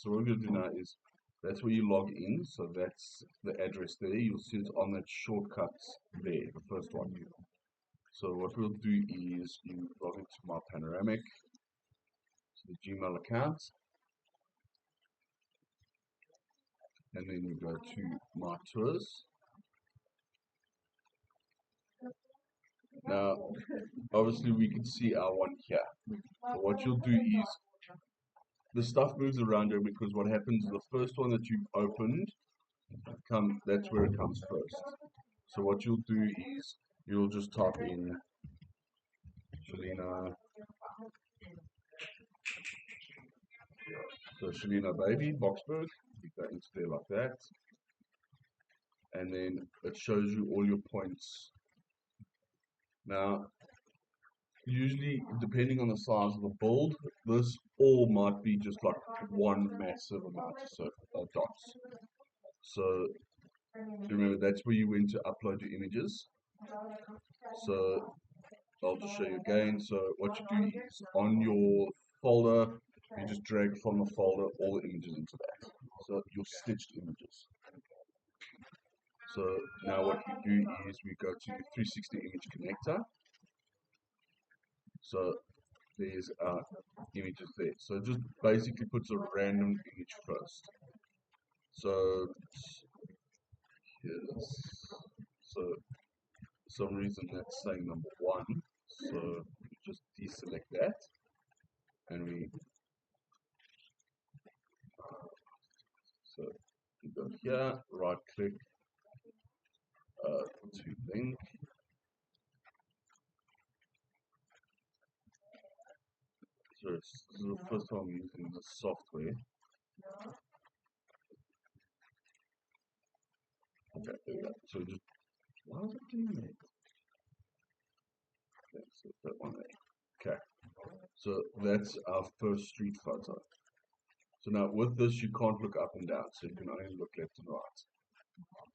So what we're going to do now is, that's where you log in. So that's the address there. You'll see it on that shortcuts there, the first one. So what we'll do is you log into My Panoramic, to the Gmail account, and then you go to My Tours. Now, obviously we can see our one here. So what you'll do is, the stuff moves around here because what happens, the first one that you've opened, that's where it comes first. So what you'll do is, you'll just type in Shelina, so Shelina Baby, Boksburg, you go into there like that. And then it shows you all your points. Now, usually, depending on the size of the build, this all might be just like one massive amount of dots. So remember, that's where you went to upload your images. So I'll just show you again. So what you do is, on your folder, you just drag from the folder all the images into that. So your stitched images. So now what we do is we go to the 360 image connector. So there's images there. So it just basically puts a random image first. So here's, so for some reason that's saying number 1. So we just deselect that, and we so you go here, right click to link. So this is the first time I'm using the software. Okay, there we go. So just, why is it doing that? Okay, so that one there. Okay, so that's our first street photo. So now with this, you can't look up and down, so you can only look left and right.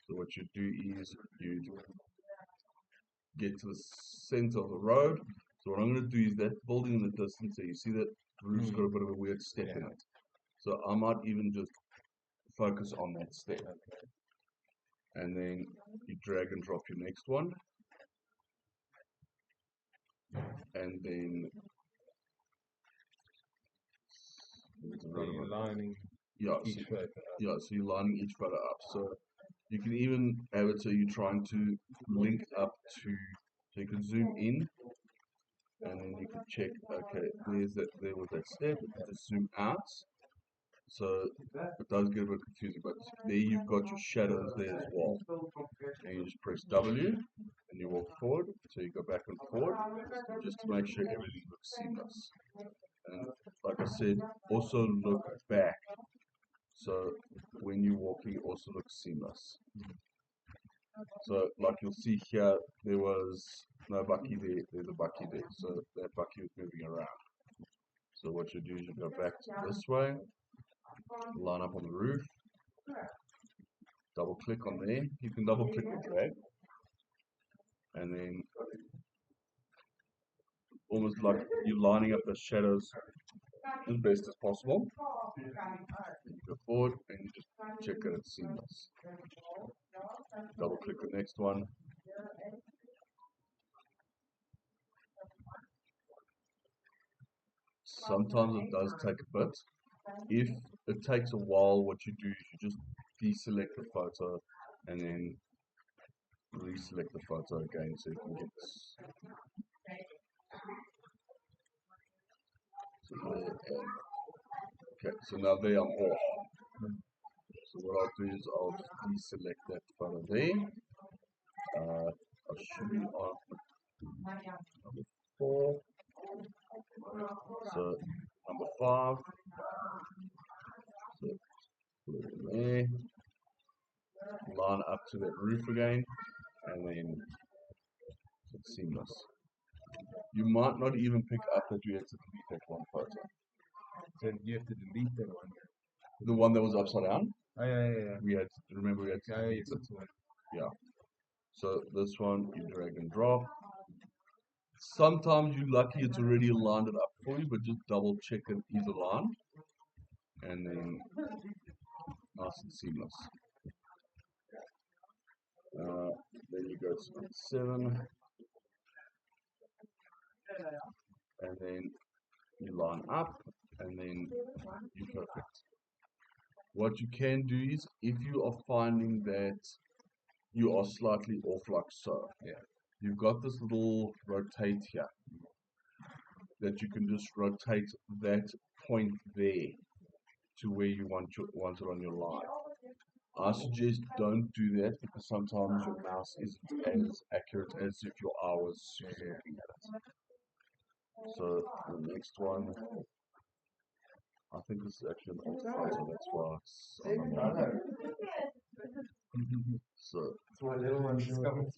So what you do is you get to the center of the road. So what I'm going to do is, that building in the distance there, you see that roof's got a bit of a weird step in it. So I might even just focus on that step. And then you drag and drop your next one. And then you're lining each photo up. Yeah, so you're lining each photo up. So you can even have it so you're trying to link up to, so you can zoom in, and then you can check, okay, there was that step, you just zoom out. So it does get a bit confusing, but there you've got your shadows there as well. And you just press W, and you walk forward, so you go back and forward, just to make sure everything looks seamless. And like I said, also look back. So when you're walking, it also looks seamless. So like you'll see here, there was no Bucky there, there's a Bucky there. So that Bucky was moving around. So what you do is you go back to this way, line up on the roof, double click on there. You can double click and drag. And then almost like you're lining up the shadows as best as possible. You go forward and you just check that it's seamless. Double click the next one. Sometimes it does take a bit. If it takes a while, what you do is you just deselect the photo and then reselect the photo again, so you can get this. Okay, so now there I'm off. So what I'll do is I'll just deselect that photo there. I should be on number 4. So number 5. So put it in there. Line up to that roof again, and then it's seamless. You might not even pick up that you had to delete that one photo. So you have to delete that one. The one that was upside down? Oh, yeah. We had to, remember we had to delete it. Yeah. So this one, you drag and drop. Sometimes you're lucky it's already lined it up for you, but just double check it is aligned. and then nice and seamless. Then you go to 7, and then you line up, and then you're perfect. What you can do is, if you are finding that you are slightly off like so, you've got this little rotate here, that you can just rotate that point there to where you want it on your line. I suggest don't do that because sometimes your mouse isn't as accurate as if your eye was looking at it. So the next one, I think this is actually an old photo, that's why it's on the line. So It's my little one, she's coming to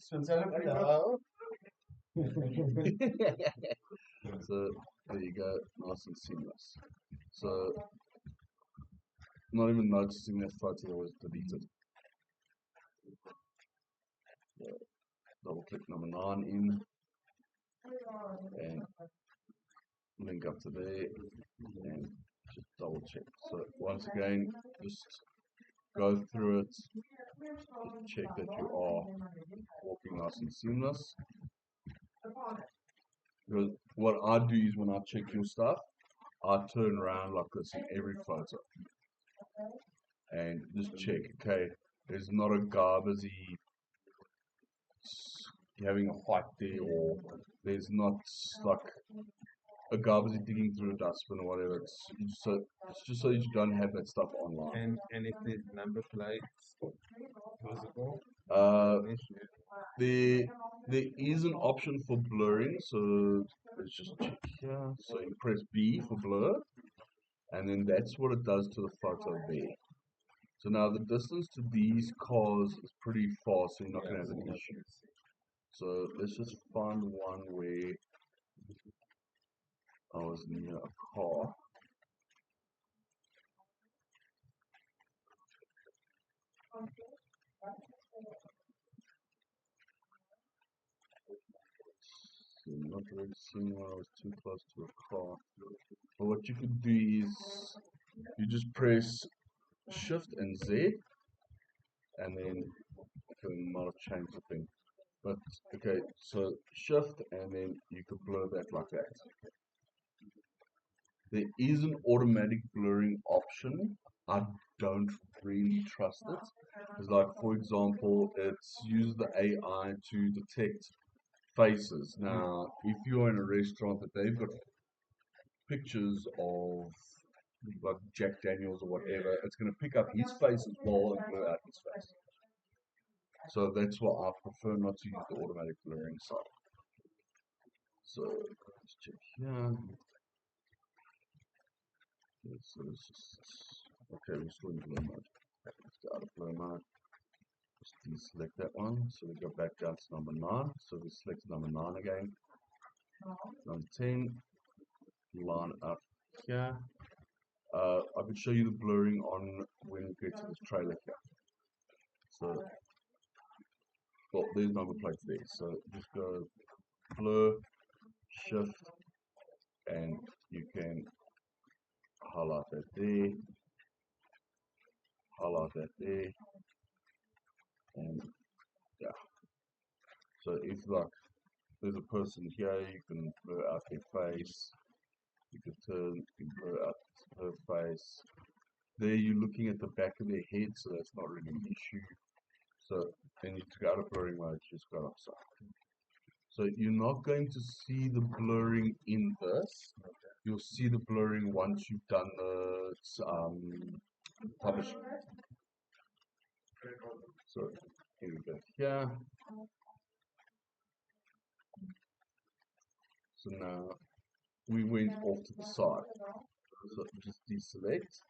so there you go, nice and seamless. So not even noticing that photo was deleted. So, double click number 9 in and link up to there and just double check. So once again, just go through it, just check that you are walking nice and seamless. Because what I do is when I check your stuff, I turn around like this in every photo and just check, okay, there's not a garbagey having a white there, or there's not like a garbage digging through a dustbin or whatever. It's just so you don't have that stuff online. And if there's number plates visible, there is an option for blurring, so let's just check here. So you press B for blur, and then that's what it does to the photo there. So now the distance to these cars is pretty far, so you're not going to have an issue. So let's just find one where I was near a car. So not really seeing where I was too close to a car. But what you could do is you just press Shift and Z, and then okay, might have changed the thing. But okay, so Shift and then you could blur that like that. There is an automatic blurring option. I don't really trust it. It's like, for example, it uses the AI to detect faces. Now, if you're in a restaurant that they've got pictures of like Jack Daniels or whatever, it's going to pick up his face as well and blur out his face. So that's why I prefer not to use the automatic blurring side. So let's check here. So let's just, okay, we're still in blur mode. Let's go out of blur mode. Just deselect that one. So we go back down to number 9. So we select number 9 again. Number 10. Line up here. I could show you the blurring on when we get to this trailer here. So, well, there's number plates there. So just go blur, shift, and you can highlight that there, highlight that there, and yeah. So if like there's a person here, you can blur out their face. You can turn, you can blur out her face. There you're looking at the back of their head, so that's not really an issue. So then you go out of blurring mode, just go outside. So you're not going to see the blurring in this. You'll see the blurring once you've done the publishing. So here we go here. So now we went off to the side. So just deselect.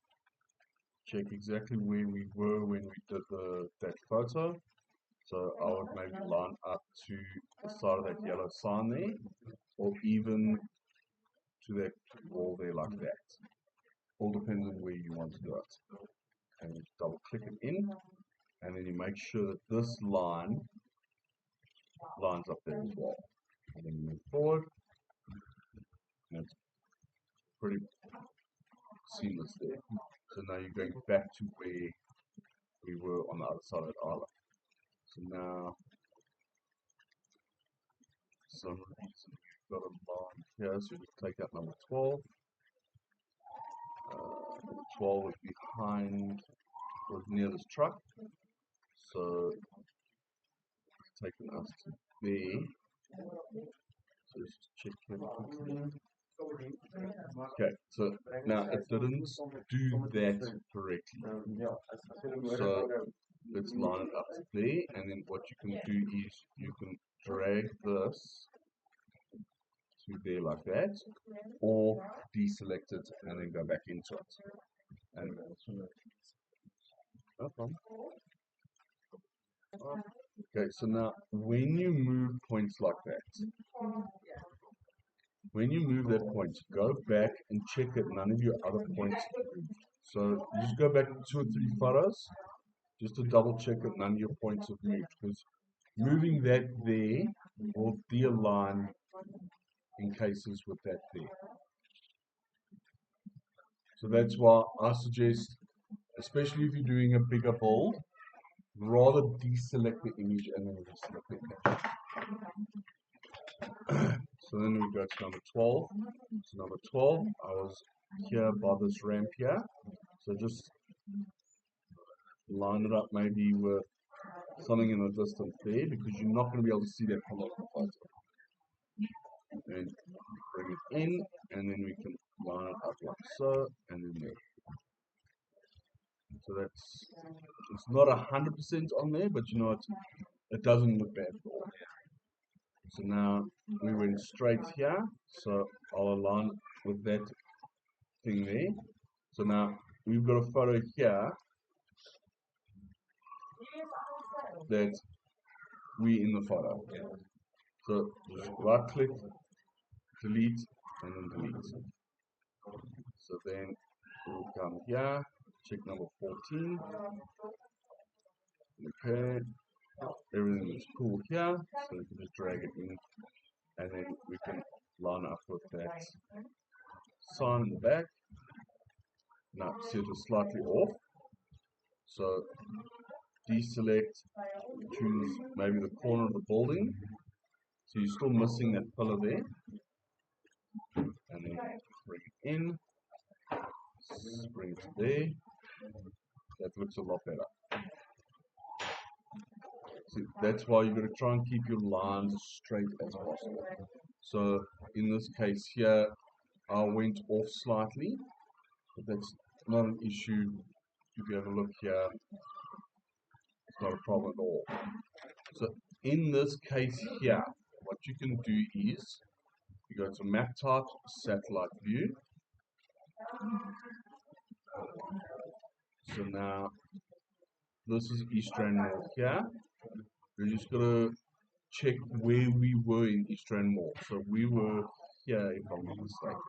Check exactly where we were when we did that photo. So I would maybe line up to the side of that yellow sign there, or even to that wall there like that. All depends on where you want to do it. And you double click it in, and then you make sure that this line lines up there as well. And then you move forward, and it's pretty seamless there. So now you're going back to where we were on the other side of the island. So now, for some reason we've got a line here, so just take out number 12. Number 12 was behind, was near this truck. So it's taken us to there. So let's just check here quickly. Okay, so now it didn't do that correctly. So let's line it up to there, and then what you can do is you can drag this to there like that, or deselect it and then go back into it. And no problem. Okay, so now when you move points like that, when you move that point, go back and check that none of your other points moved. So you just go back 2 or 3 photos just to double check that none of your points have moved, because moving that there will de-align in cases with that there. So that's why I suggest, especially if you're doing a bigger build, rather deselect the image and then reselect the image. So then we go to number 12. So number 12, I was here by this ramp here. So just line it up maybe with something in the distance there, because you're not going to be able to see that from the photo. And bring it in, and then we can line it up like so, and then there. So it's not 100% on there, but you know it doesn't look bad at all. So now we went straight here, so I'll align with that thing there. So now we've got a photo here that we in the photo. So just right click, delete, and then delete. So then we'll come here, check number 14. Okay, everything is cool here, so we can just drag it in, and then we can line up with that sign in the back. Now see it is slightly off, so deselect, choose maybe the corner of the building, so you're still missing that pillar there, and then bring it in, bring it to there. That looks a lot better. See, that's why you've got to try and keep your lines as straight as possible. So in this case here, I went off slightly, but that's not an issue. If you have a look here, it's not a problem at all. So in this case here, what you can do is you go to map type, satellite view. So now this is East Rand Mall here. You're just gonna check where we were in East Rand Mall. So we were here, if I'm not mistaken.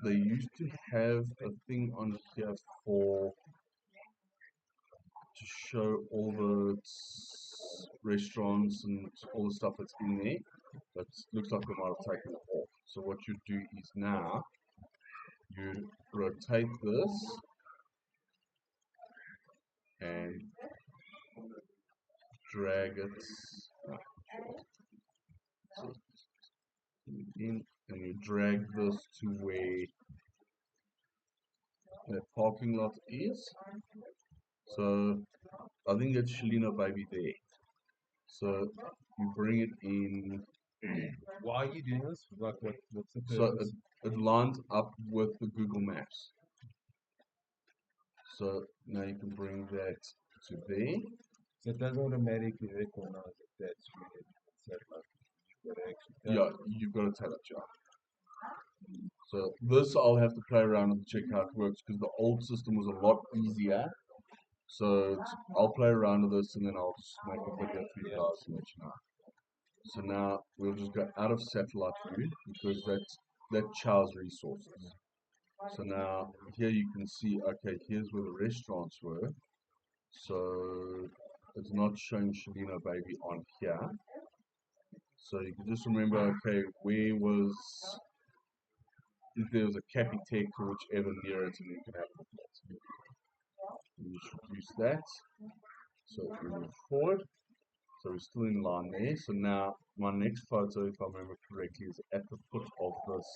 They used to have a thing on here to show all the restaurants and all the stuff that's in there, but it looks like they might have taken it off. So what you do is now you rotate this and drag it in, and you drag this to where the parking lot is. So I think that's Shelina Baby there. So you bring it in. Why are you doing this? Like, what's the So purpose? it lines up with the Google Maps. So now you can bring that to there. So it doesn't automatically recognize if that's really satellite. You've got to actually tell Yeah, it. you've got to tell it, yeah. So this I'll have to play around and check how it works, because the old system was a lot easier. So I'll play around with this and then I'll just make a video for you guys and let you know. So now we'll just go out of satellite view, because that chows resources. So now here you can see, okay, here's where the restaurants were. So it's not showing Shelina Baby on here. So you can just remember, okay, where was if there was a Capitec or whichever near it, and you can have a look at it. You should use that. So we move forward. So we're still in line there. So now my next photo, if I remember correctly, is at the foot of this.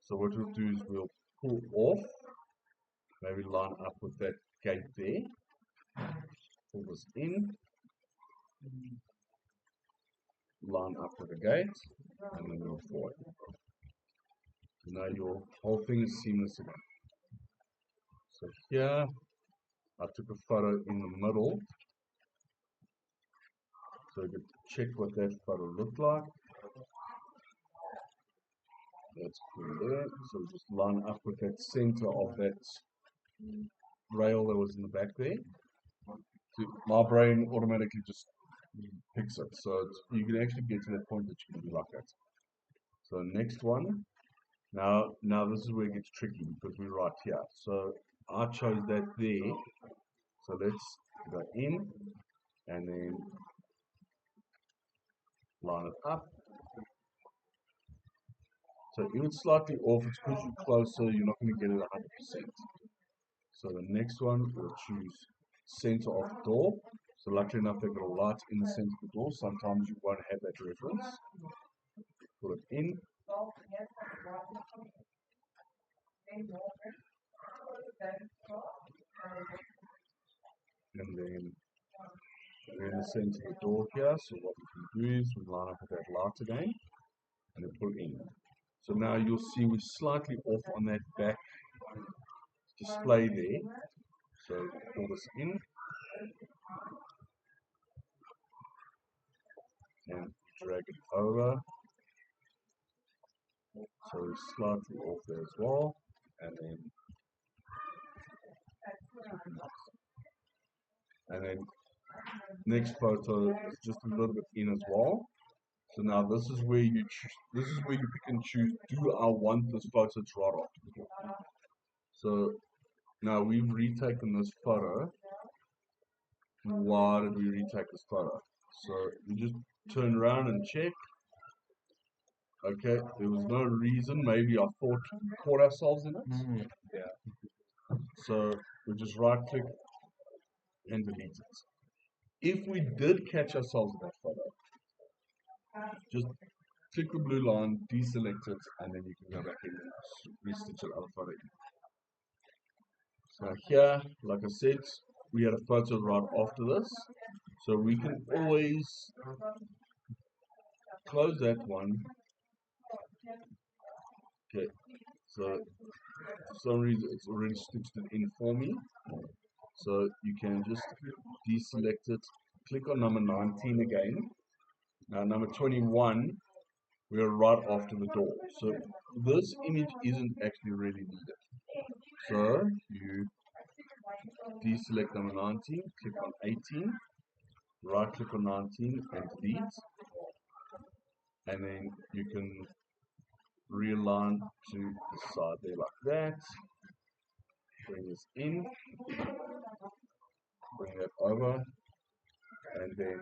So what we'll do is we'll pull off, maybe line up with that gate there. Pull this in, line up with the gate, and then move forward. So now your whole thing is seamless again. So here, I took a photo in the middle, so you can check what that photo looked like. That's cool there. So just line up with that center of that rail that was in the back there. So my brain automatically just picks it. So you can actually get to that point that you can do like that. So next one. Now this is where it gets tricky because we're right here. So I chose that there. So let's go in and then line it up. So if it's slightly off, it's because you're closer, you're not going to get it 100%. So the next one, we'll choose center of the door. So luckily enough, they've got a light in the center of the door. Sometimes you won't have that reference. Put it in. And then we're in the center of the door here. So what we can do is we line up with that light again and then put it in. So now you'll see we're slightly off on that back display there. So pull this in and drag it over. So we're slightly off there as well. And then next photo is just a little bit in as well. So now this is where you pick and choose. Do I want this photo to right after the door? So now we've retaken this photo. Why did we retake this photo? So we just turn around and check. Okay, there was no reason. Maybe I caught ourselves in it. Yeah. So we just right click and delete it. If we did catch ourselves in that photo, just click the blue line, deselect it, and then you can go back in and restitch that other photo in. So here, like I said, we had a photo right after this. So we can always close that one. Okay, so for some reason it's already stitched it in for me. So you can just deselect it, click on number 19 again. Now number 21, we're right after the door. So this image isn't actually really needed. So you deselect number 19, click on 18, right click on 19 and delete. And then you can realign to the side there like that. Bring this in, bring that over, and then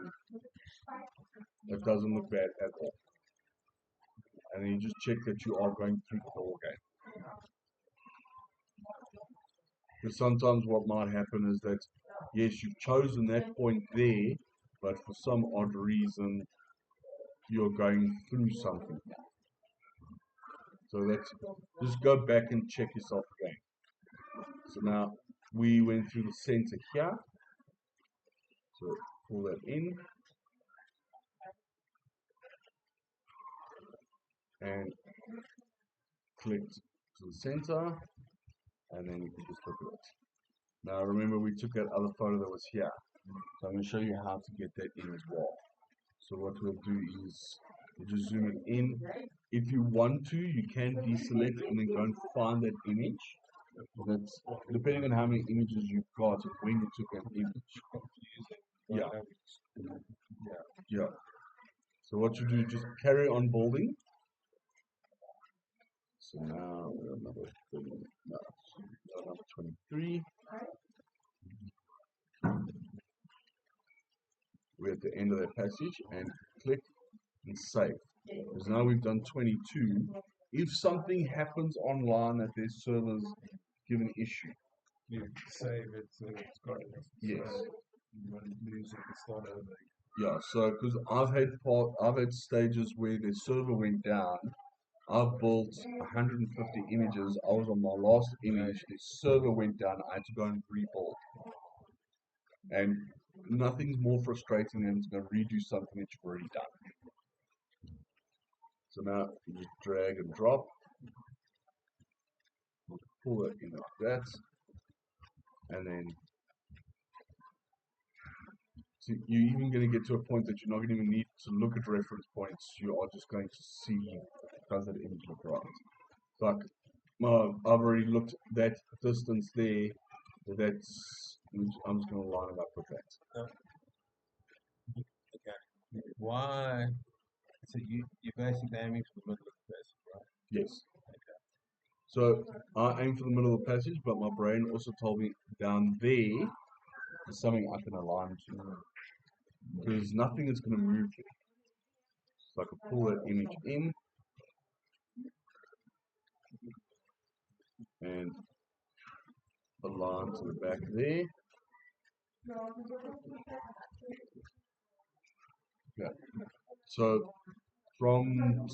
it doesn't look bad at all. And then you just check that you are going through the door again. Because sometimes what might happen is that, yes, you've chosen that point there, but for some odd reason, you're going through something. So that's, just go back and check yourself again. So now we went through the center here. So pull that in. And click to the center. And then you can just look at it. Now remember we took that other photo that was here. So I'm going to show you how to get that in as well. So what we'll do is we'll just zoom it in. If you want to, you can deselect and then go and find that image. That's depending on how many images you've got and when you took an image. Yeah. So what you do, just carry on building. So now we're on number 23. We're at the end of that passage and click and save. Because now we've done 22. If something happens online that their servers give an issue, You save it so it's got it. yes, You won't lose it, it's not over. yeah. So because I've had stages where the server went down. I've built 150 images. I was on my last image. The server went down. I had to go and rebuild. And nothing's more frustrating than to go redo something that you've already done. So now you just drag and drop. Pull it in like that. And then so you're even going to get to a point that you're not going to even need to look at reference points. You are just going to see, does that image look right? Like, I've already looked at that distance there. That's, I'm just going to line it up with that. Okay. Why? So you're basically aiming for the middle of the passage, right? Yes. So I aim for the middle of the passage, but my brain also told me down there is something I can align to. Because nothing is going to move here. So I can pull that image in and align to the back there. Yeah. So from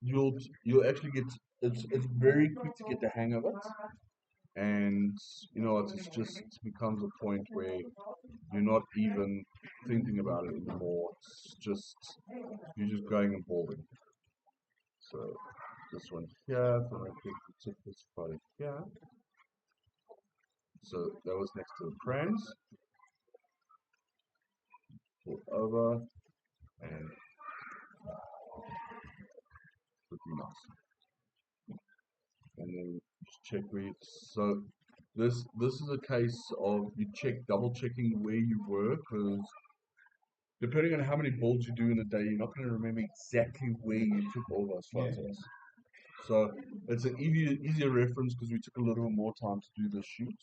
you'll actually get it's very quick to get the hang of it, and you know it's just becomes a point where you're not even thinking about it anymore. It's just you're just going and boarding. So this one here, so I think we took this photo here. So that was next to the prams. Pull over and pretty nice. And then just check where you, so this is a case of you double checking where you were, because depending on how many builds you do in a day, you're not going to remember exactly where you took all those photos. So it's an easier reference because we took a little bit more time to do this shoot.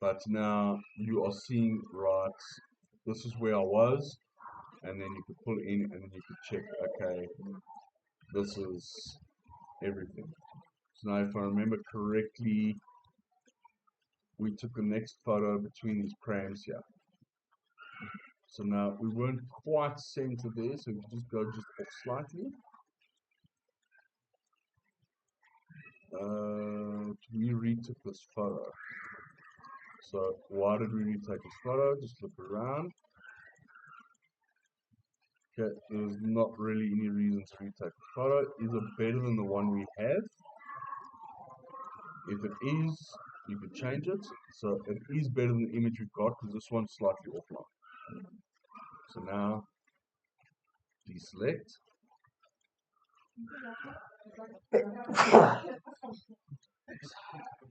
But now you are seeing, right, this is where I was, and then you could pull in and then you could check, okay, this is everything. So now if I remember correctly, we took the next photo between these prams here. So now we weren't quite centered there, so we just go just off slightly. We retook this photo. So why did we retake this photo? Just look around. Okay, there's not really any reason to retake the photo. Is it better than the one we have? If it is, you can change it. So it is better than the image we've got because this one's slightly offline. So now deselect.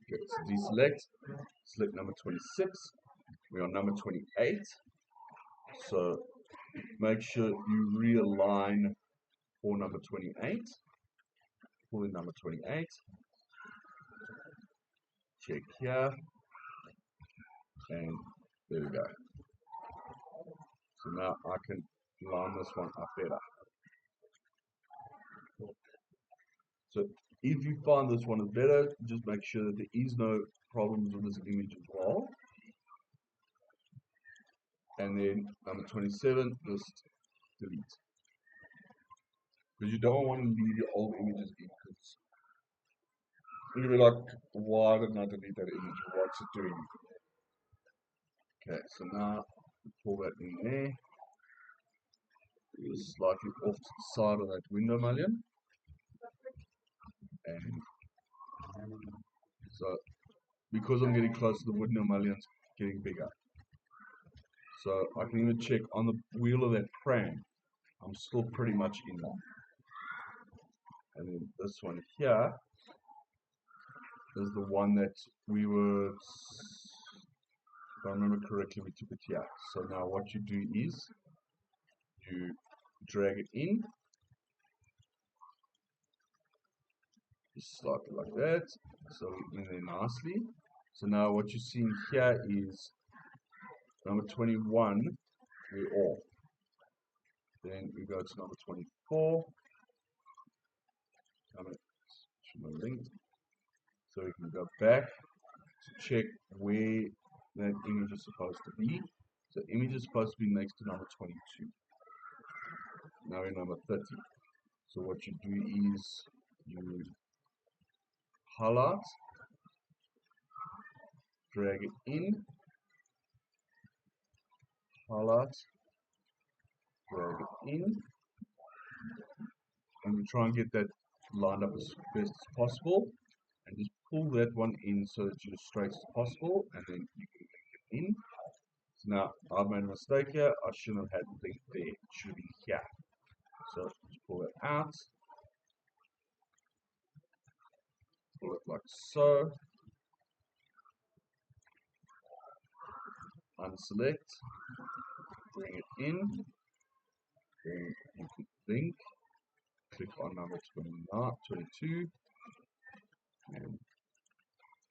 Okay, so deselect, select number 26. We're on number 28. So make sure you realign for number 28. Pull in number 28. Check here. And there we go. So now I can line this one up better. So if you find this one is better, just make sure that there is no problems with this image as well. And then number 27, just delete. Because you don't want to leave your old images in, because you'll be like, why didn't I delete that image? What's it doing? Okay, so now pull that in there. Just slightly off to the side of that window mullion. And so because I'm getting close to the window mullion's getting bigger. So I can even check on the wheel of that pram. I'm still pretty much in there. And then this one here is the one that we were, if I remember correctly, we took it here. So now what you do is you drag it in, just slightly like that, so in there nicely. So now what you're seeing here is number 21, we're off. Then we go to number 24. To my link. So we can go back to check where that image is supposed to be. So image is supposed to be next to number 22. Now we're number 30. So what you do is you highlight, drag it in, highlight, drag it in, and you try and get that lined up as best as possible, and just pull that one in so that you're as straight as possible, and then you can link it in. So now I've made a mistake here. I shouldn't have had the link there. It should be here. So just pull it out, pull it like so, unselect, bring it in, then you can link, click on number 29, 22, and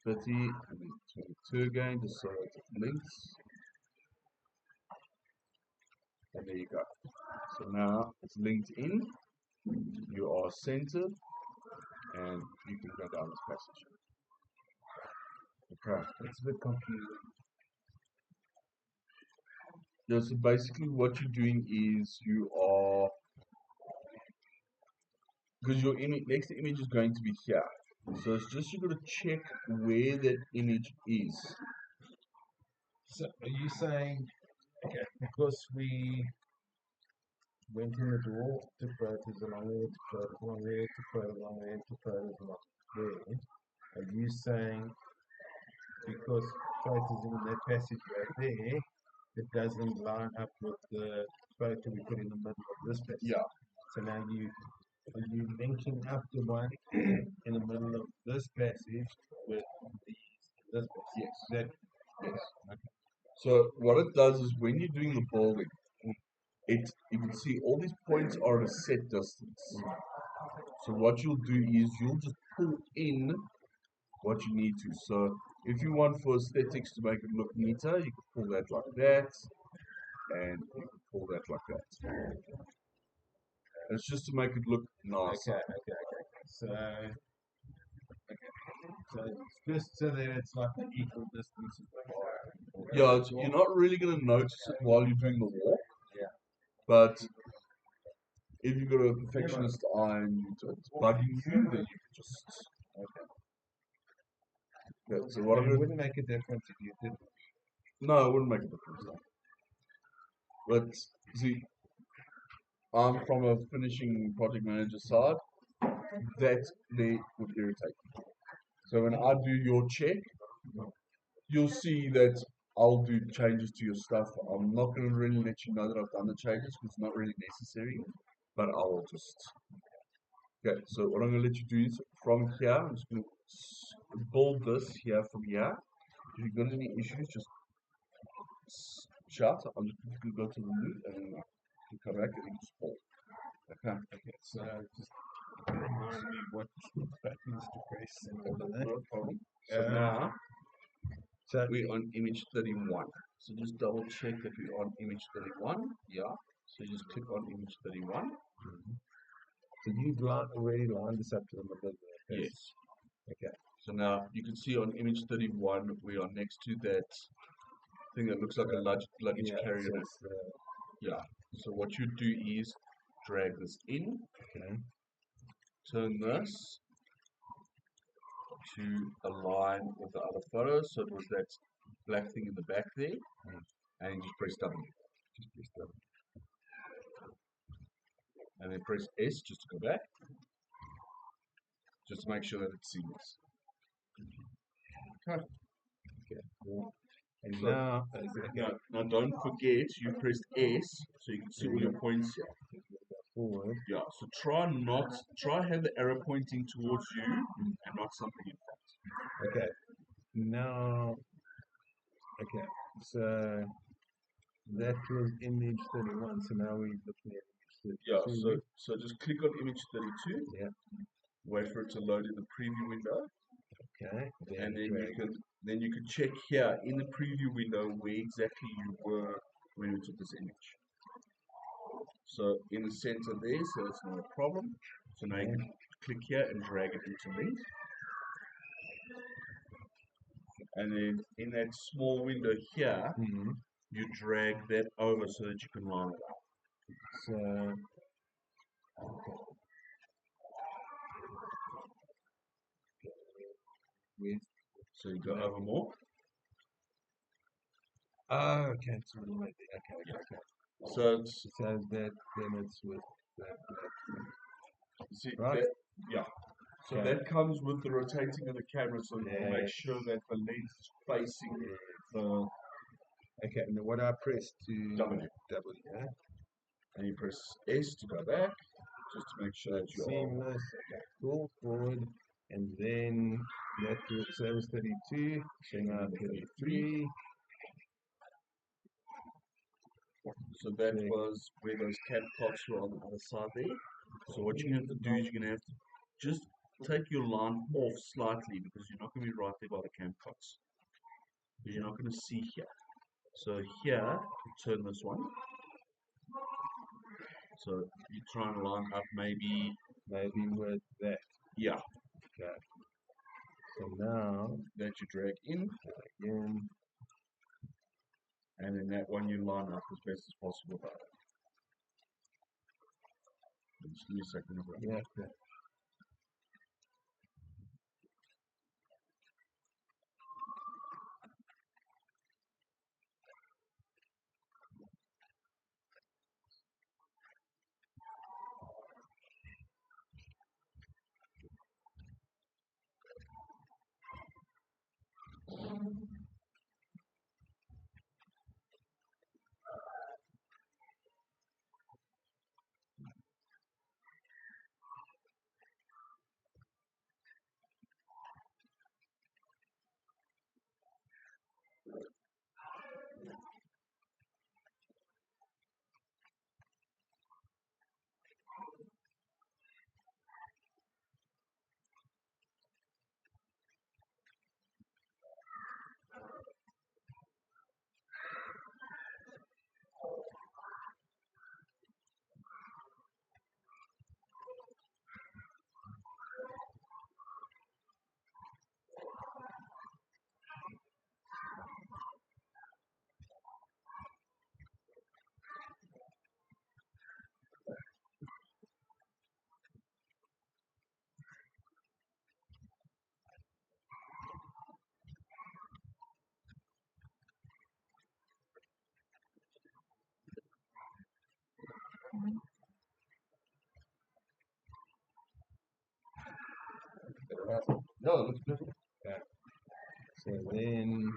30, and then 22 again, just so that it links. And there you go. So now it's linked in, you are centered, and you can go down this passage. Okay. It's a bit confusing. Yeah, so basically what you're doing is you are, because your image, next image is going to be here. So it's just you've got to check where that image is. So are you saying, okay, because we went in the door, took photos, along there, took photos, along there, took photos, along there, took photos, along there, are you saying because photos in that passage right there, it doesn't line up with the photo we put in the middle of this passage? Yeah. So now are you linking up the one in the middle of this passage with this passage? Yes. That, Yes. Okay. So what it does is when you're doing the building, you can see all these points are at a set distance. So what you'll do is you'll just pull in what you need to. So if you want for aesthetics to make it look neater, you can pull that like that, and you can pull that like that. And it's just to make it look nicer. okay. So, so it's just so that it's like an equal distance apart. Yeah, you're not really going to notice it while you're doing the walk. Yeah. But if you've got a perfectionist eye and it's bugging you, then you can just. Okay. Yeah, so what I'm It going to. wouldn't make a difference if you didn't. No, it wouldn't make a difference. No. But see, I'm from a finishing project manager side. That there would irritate me. So when I do your check, you'll see that I'll do changes to your stuff. I'm not going to really let you know that I've done the changes because it's not really necessary, but I will just. Okay, so what I'm going to let you do is from here, I'm just going to build this here from here. If you've got any issues, just shout. I'm just going to go to the loop and then I can come back and just pull. Okay. Okay, so just remind me what buttons to press and all of that. No problem. So now So we're on image 31. So just double check that we're on image 31. Yeah. So just click on image 31. so you've already lined this up to the middle of the page. Yes. Okay. So now you can see on image 31 we are next to that thing that looks like a luggage Yeah, carrier. so it's, Yeah. So what you do is drag this in, okay. turn this to align with the other photos. So it was that black thing in the back there, and you just press W. Just press W. And then press S just to go back, just to make sure that it's seamless. Okay. Cool. And So- now, Now don't forget you pressed S so you can see all your points here. forward. Yeah, so try have the arrow pointing towards you and not something in front. Okay. Now, okay. So that was image 31. So now we're looking at image 32. Yeah, so just click on image 32. Yeah. Wait for it to load in the preview window, Okay. and then drag. you can check here in the preview window where exactly you were when we took this image. So in the center there, so it's not a problem. So now you can click here and drag it into link. And then in that small window here, Mm-hmm. you drag that over so that you can line it up. So with So you go over more. okay, it's all the way there. Okay. So it's, So that then it's with that. see, Right. yeah. So Okay. that comes with the rotating of the camera, so you can make Yes. sure that the lens is facing the Okay, and then what I press to W. yeah? And you press S to go back, just to make sure that you're Seamless. Okay, cool. Forward, and then that was 32. So now 33. So that Okay. was where those cap pots were on the other side there. So what you're going to have to do is you're going to have to just take your line off slightly because you're not going to be right there by the cam pots. Because you're not going to see here. So here, turn this one. So you try and line up maybe, With that. yeah, Okay. So now that you drag in, again. and then that one you line up as best as possible. Just give me a second. Yeah. Okay. No, it looks perfect. Okay. So then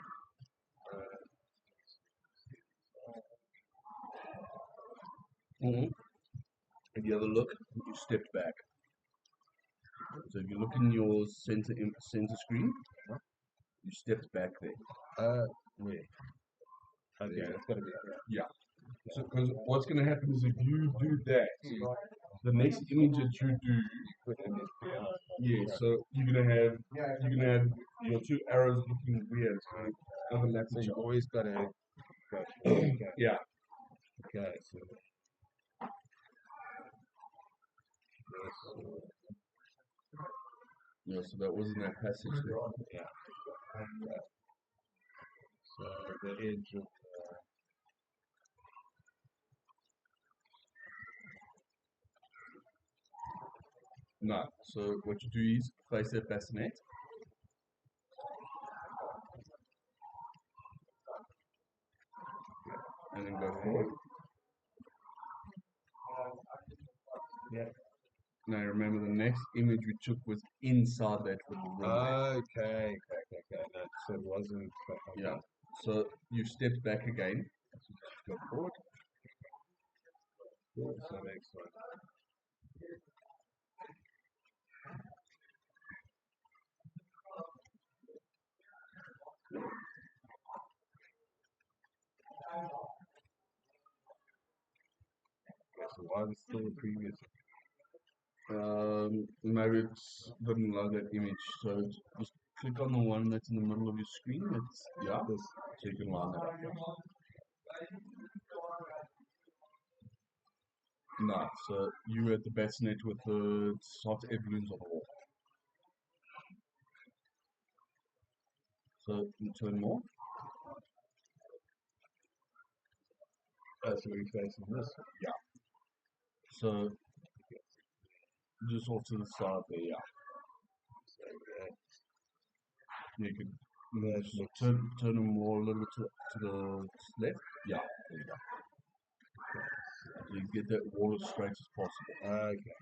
If you have a look, you stepped back. So if you look in your center screen, you stepped back there. where? Okay, There. that's gotta be Yeah. So because what's going to happen is if you do that, the next image that you do, put in it. yeah. So you're gonna have your two arrows looking weird. So overlap So each you other. always gotta okay. Yeah. Okay, so Yeah. So that was in that passage there. yeah. So the edge of No. So what you do is place that bassinet. And then go forward. yeah. Now remember the next image we took was inside that little room. Okay. No, so it wasn't Yeah. So you stepped back again. go forward. Cool. So next one. Okay, so why was still the previous Maybe it didn't load that image. So just click on the one that's in the middle of your screen. It's this so you can line it up. No, so you at the bassinet with the soft air balloons on the wall. So you turn more. Oh, so we're facing this. So just off to the side there, yeah. So yeah, You could That's just next. turn them more a little bit to the left. Yeah, there you go. So you get that wall as straight as possible. okay.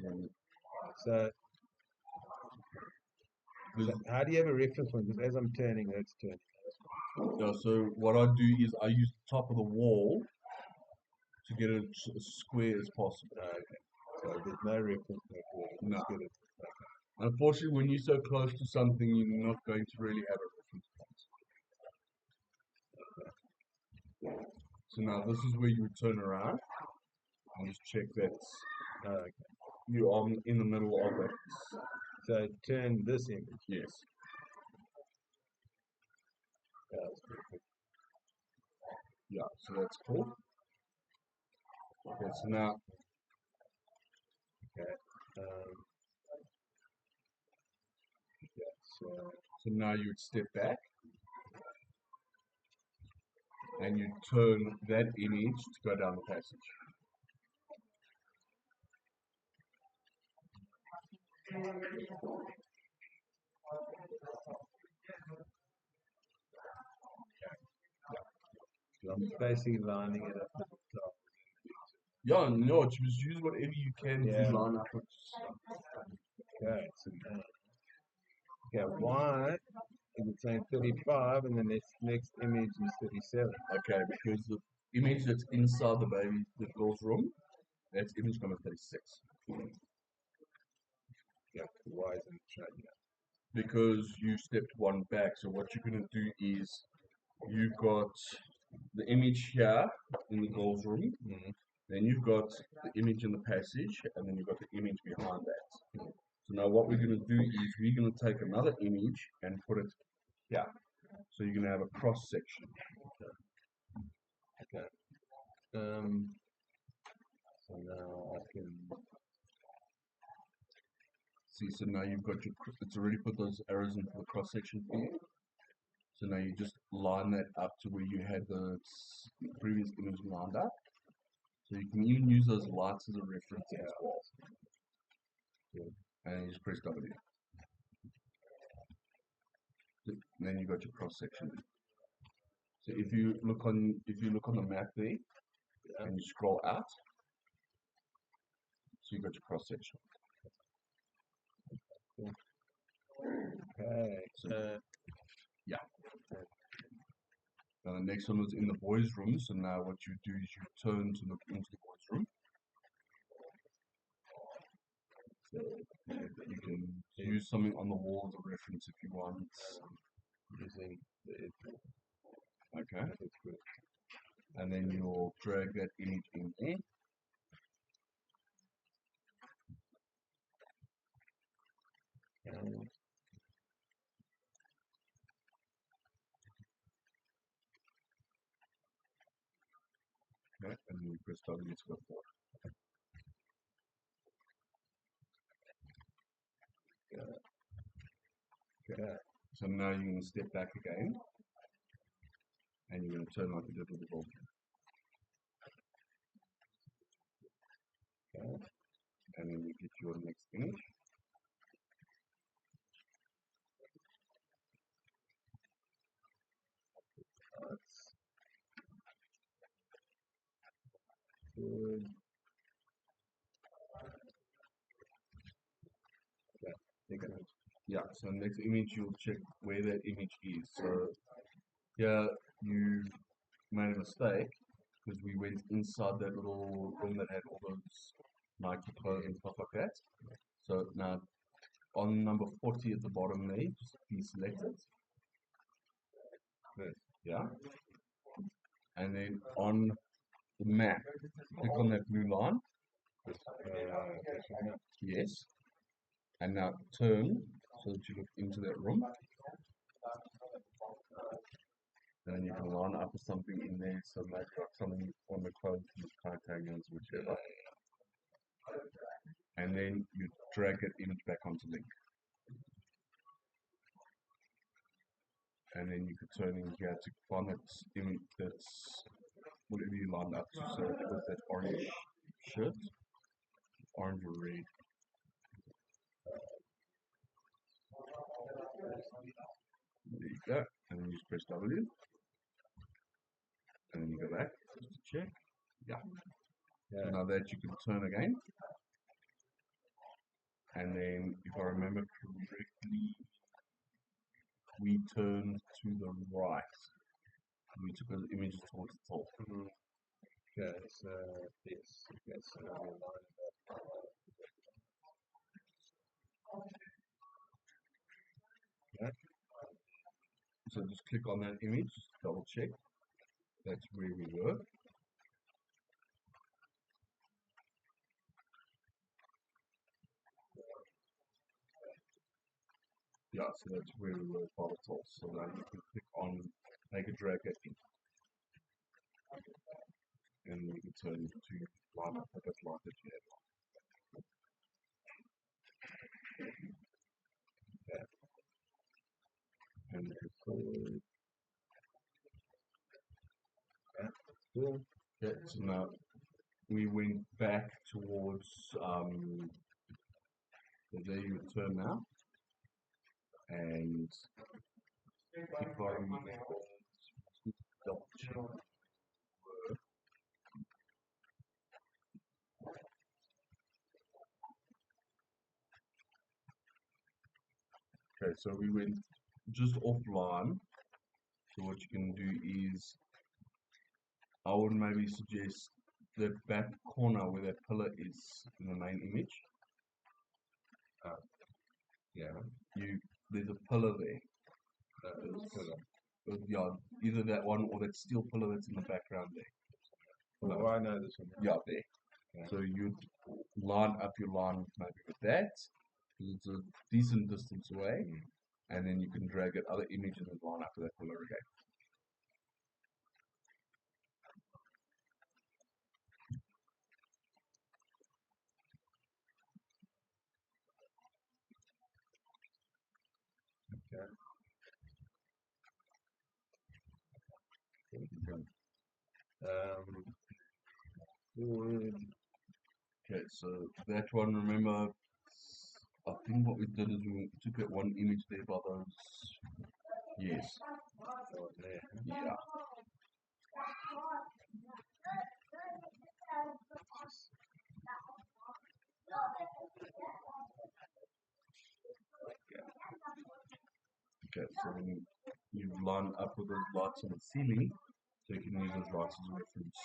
And So, there's- how do you have a reference point? Because as I'm turning, that's turning. yeah, so what I do is I use the top of the wall to get it as square as possible. Okay. So there's no reference point for it. No. Just get it. Unfortunately, when you're so close to something, you're not going to really have a reference point. So now this is where you would turn around and just check that Okay. you are in the middle of it. So turn this image. Yes. That's perfect. Yeah, so that's cool. Okay, so now Okay. Yeah. so now you would step back and you turn that image to go down the passage. So I'm basically lining it up at the top. Yeah, no, just use whatever you can Yeah. to line up with stuff. Okay. So now, okay. Why is it saying 35 and the next image is 37? Okay, because the image that's inside the girl's room, that's image number 36. Yeah. Why isn't it showing that? Because you stepped one back. So what you're gonna do is you've got the image here in the girl's room, Mm-hmm. then you've got the image in the passage, and then you've got the image behind that. So now what we're gonna do is we're gonna take another image and put it here. So you're gonna have a cross section. Okay. So now I can. See, so now you've got it's already put those arrows into the cross section for you. So now you just line that up to where you had the previous image lined up. So you can even use those lights as a reference as well. And you just press W. Then you got your cross section. So if you look on the map there and you scroll out, so you got your cross section. Okay. So yeah. Now the next one was in the boys' room. So now what you do is you turn to look into the boys' room. So you can use something on the wall as a reference if you want. Using the Okay. that's good. And then you'll drag that image in there. Okay. Okay, and then you press W to go forward. Okay. So now you're going to step back again, and you're going to turn like you did with the ball. Okay. And then you get your next image. That's good. Okay. Take it. Yeah, so next image you'll check where that image is. So here you made a mistake because we went inside that little room that had all those Nike clothes and stuff like that. So now on number 40 at the bottom there, just deselect it. Good. Yeah. And then on the map, click on that blue line. That's right. Yes. And now turn so that you look into that room. And then you can line up with something in there, so maybe like something on the clothes, kind of taggings, whichever. And then you drag that image back onto link. And then you could turn in here to find that image that's whatever you lined up to. So it was that orange shirt, orange or red. There you go. And then you just press W. And then you go back just to check. Yeah. Now that you can turn again. And then if I remember correctly, we turned to the right. We took the images towards the top. Okay, so yes, okay, so now we line it up. So just click on that image, double check. That's where we were. Yeah, so that's where we were by the top. So now you can click on, make a drag it in. And you can turn to line up with that line that you had. Okay. And then forward. Cool. Okay, so now we went back towards there you turn now. And if I remember, double check. Okay, so we went just offline. So what you can do is, I would maybe suggest the back corner where that pillar is in the main image. Yeah, There's a pillar there. there's a pillar. Yeah, either that one or that steel pillar that's in the background there. Oh, I know this one. Yeah, there. Yeah. So you line up your line maybe with that, because it's a decent distance away, and then you can drag that other image and then line up with that pillar again. Forward. Okay, so that one, remember, I think what we did is we took that one image there by those, yes, Oh, there. yeah. Okay, so then you line up with those lights on the ceiling, so you can use those lights as a reference.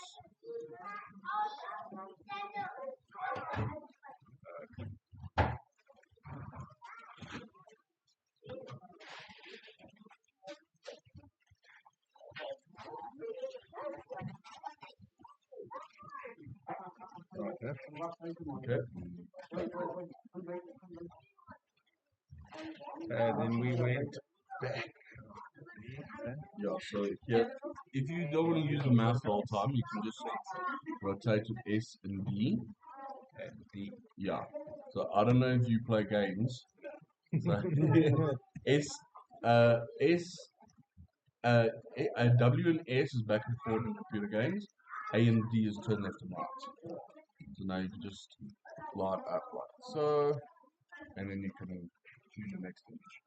Okay. And then we went back. Yeah, so here, if you don't want to use the mouse the whole time, you can just rotate with S and D. And D. Yeah. So I don't know if you play games. So S, W and S is back and forth in computer games. A and D is turn left and right. So now you can just line up like so, and then you can choose the next image.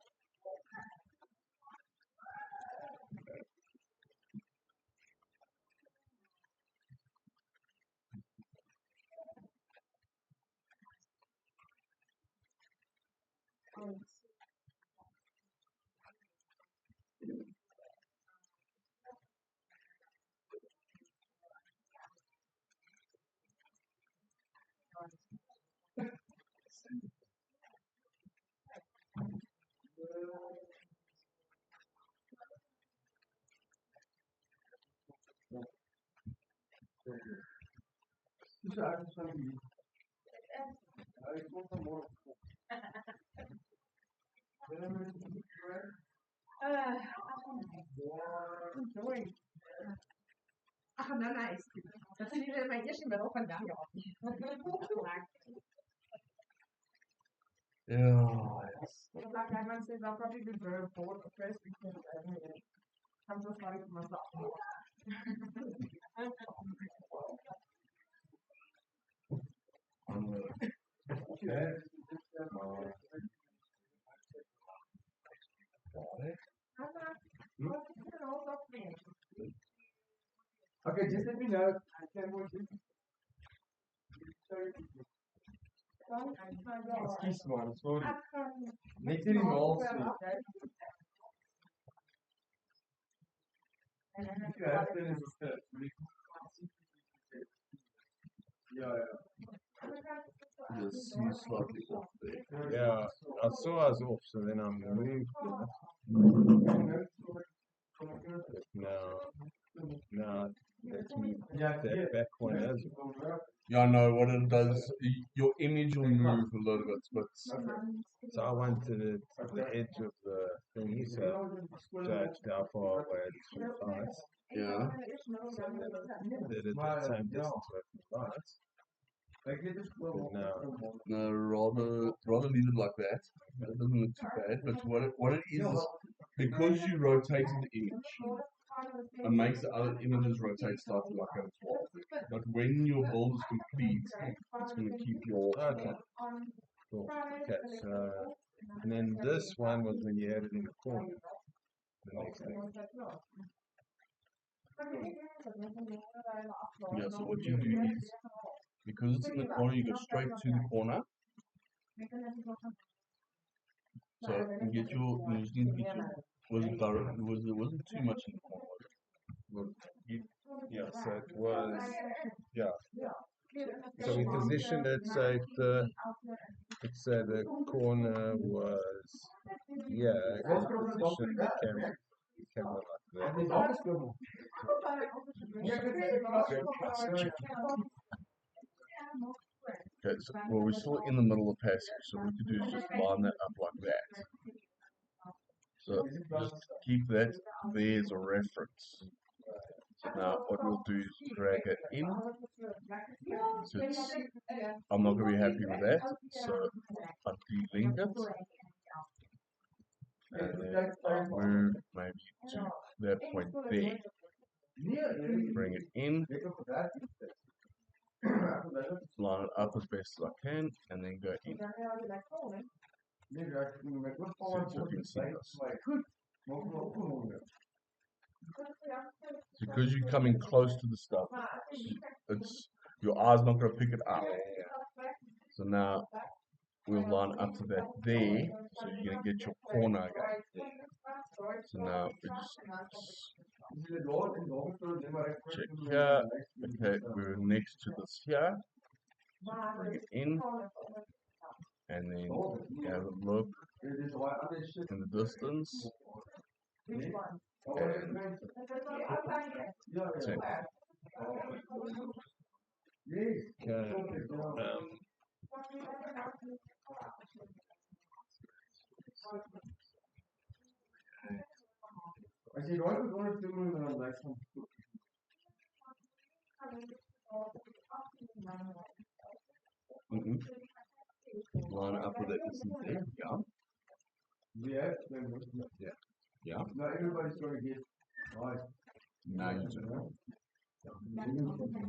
Doei. Ach, nou nice. Dat is niet mijn eerste met op en down. Yeah. Like I might say, I'll probably be very bored of first because I'm so sorry for myself. Okay. Okay, just let me know. I can watch it. Excuse man, sorry. Net in die maal sien. Ja. Just see slightly off there. Yeah, I saw us off, so then I moved. No, let's move that back one as well. Yeah, no, what it does, your image will move a little bit, but So I wanted it at the edge of the thingy, so judged how far away it is from the lights. yeah. Did it at the same distance away from the lights. But no. No, rather leave it like that. That doesn't look too bad. But what it is because you rotated the image, it makes the other images rotate slightly like that as well. But when your build is complete, it's going to keep your Okay. Cool. Okay, so and then this one was when you had it in the corner. The next thing. Yeah, so what you do is, because it's in the corner, you go straight to the corner. So you get your, you just need to get your, there wasn't too much in the corner, was it? Well, yeah, so it was, yeah. So we positioned it so the corner was, yeah, and positioned the camera like that. Okay, so, well, we're still in the middle of the passage, so what we could do is just line that up like that. So just keep that there as a reference. So now what we'll do is drag it in. So it's, I'm not going to be happy with that, so I'll delink it. And then I'll move maybe to that point there. Bring it in. Line it up as best as I can, and then go in. So you can see this. Because you're coming close to the stuff, it's your eye's not going to pick it up. So now we'll line up to that there, so you're going to get your corner again. So now we just check here. Okay, we're next to this here. So bring it in, and then have a look in the distance. And check. Okay. As jy daai gewone doen en dan lyk van Line it up with it distance there. Yeah. Yeah. Now everybody's going to get right. Now you do.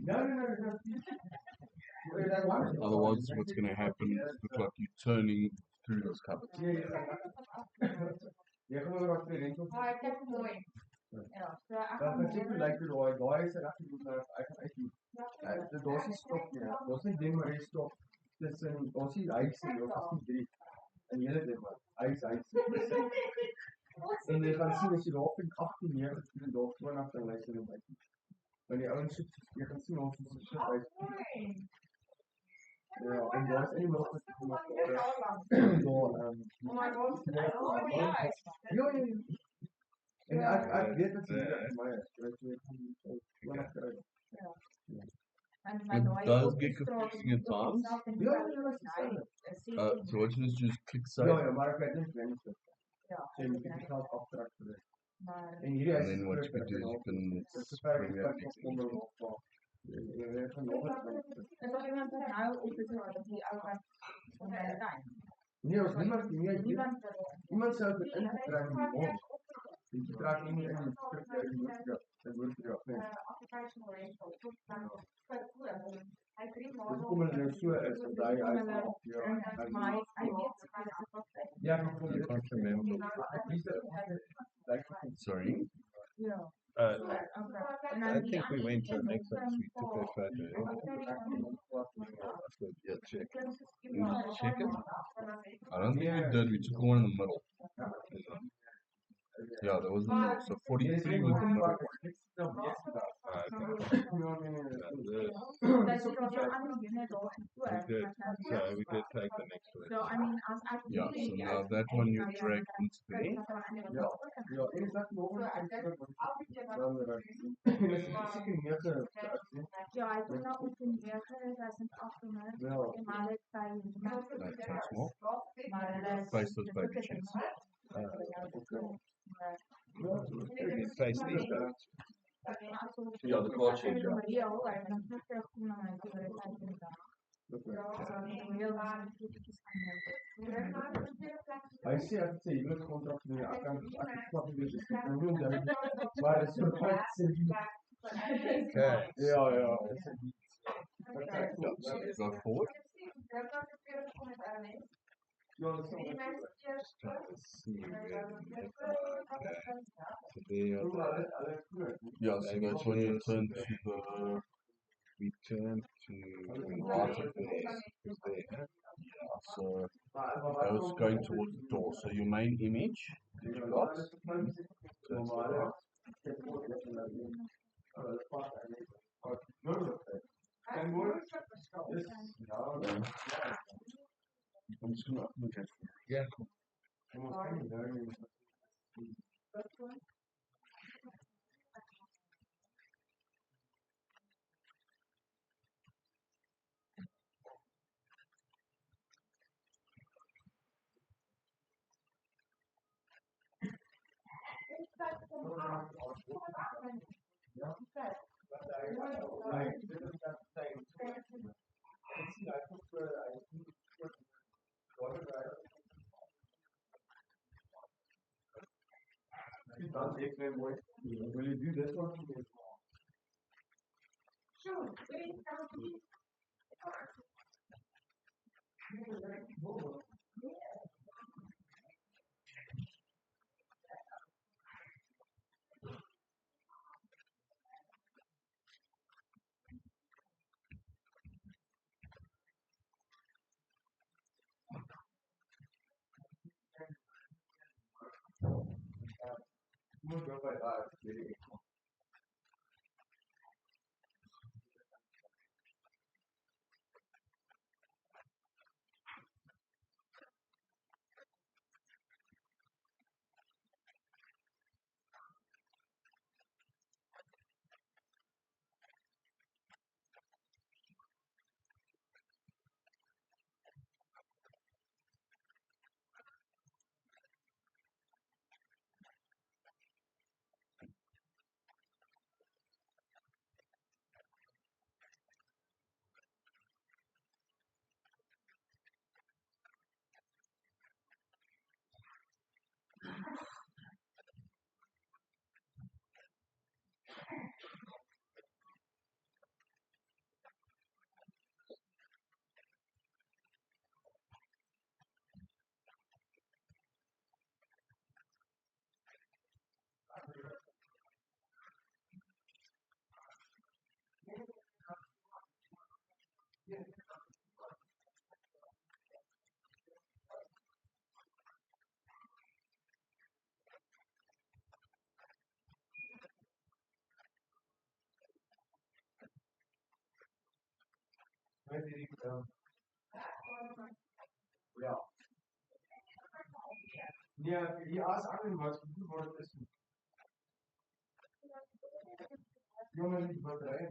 No. Otherwise, what's going to happen is look like you're turning through this cover. Jy gaan oor wat rent op. Maar dit is mooi. Ja, so ek Dan kan jy lyk hoe daai is reg moet nou ek gaan uit. Daar's nie stop nie. Daar's nie ding maar jy stop. Tussen ons hier huis en ons is nie drie. En hele ding maar huis. En jy gaan sien as jy daar op 18 jaar is en daar 20 dan lyk dit baie. Want die ouens soek jy gaan sien ons is so uit. Ja, en daar's een moontlik om maar Oh my god. Ja. En ek weet dit is vir my. It does get confusing at times. So what you do is just click save. Ja, maar ek weet nie. So jy moet dit self aftrek vir dit. En hierdie And is then what you can do is you can bring that next to each one. Nee, ons niemand iemand sou dit ingetrek in die mond. Die trek nie in die skrif uit die woord ja. Dit word ja. Dis kom hulle nou so is dat hy ja. Ja, I can't remember. Sorry? I think we went to the next house. We took that photo. Yeah, check. Check it? I don't think we did. We took one in the middle. Yeah, that was the middle. So 43 was the middle one. We did take the next one. Yeah, so now that one you drag into there. Ja, en is dat nog dan is seker 9 Ja, hy het nou op in 9800 Ja. en maar dit by That's small. maar hulle is Face those baby chins. Face these guys. Ja, the car change, ja. Hy sê ek sê jy moet kontrak doen. Ek kan klap nie weet. Ek doen dit. Maar is so baie sê. Okay. Ja. Yeah, so go forward. Ja, dis so. Let's see. So there. Yeah, so that's when you turn to the. We turn to right of there. Is there. Yeah, so that was going towards the door. So your main image that you got. Turn to the right. I'm just gonna look at it. Yeah. Will you do this one? Moet go by that. Where did he go? Yeah. Yeah, he asked animals to do what this. You want to go there?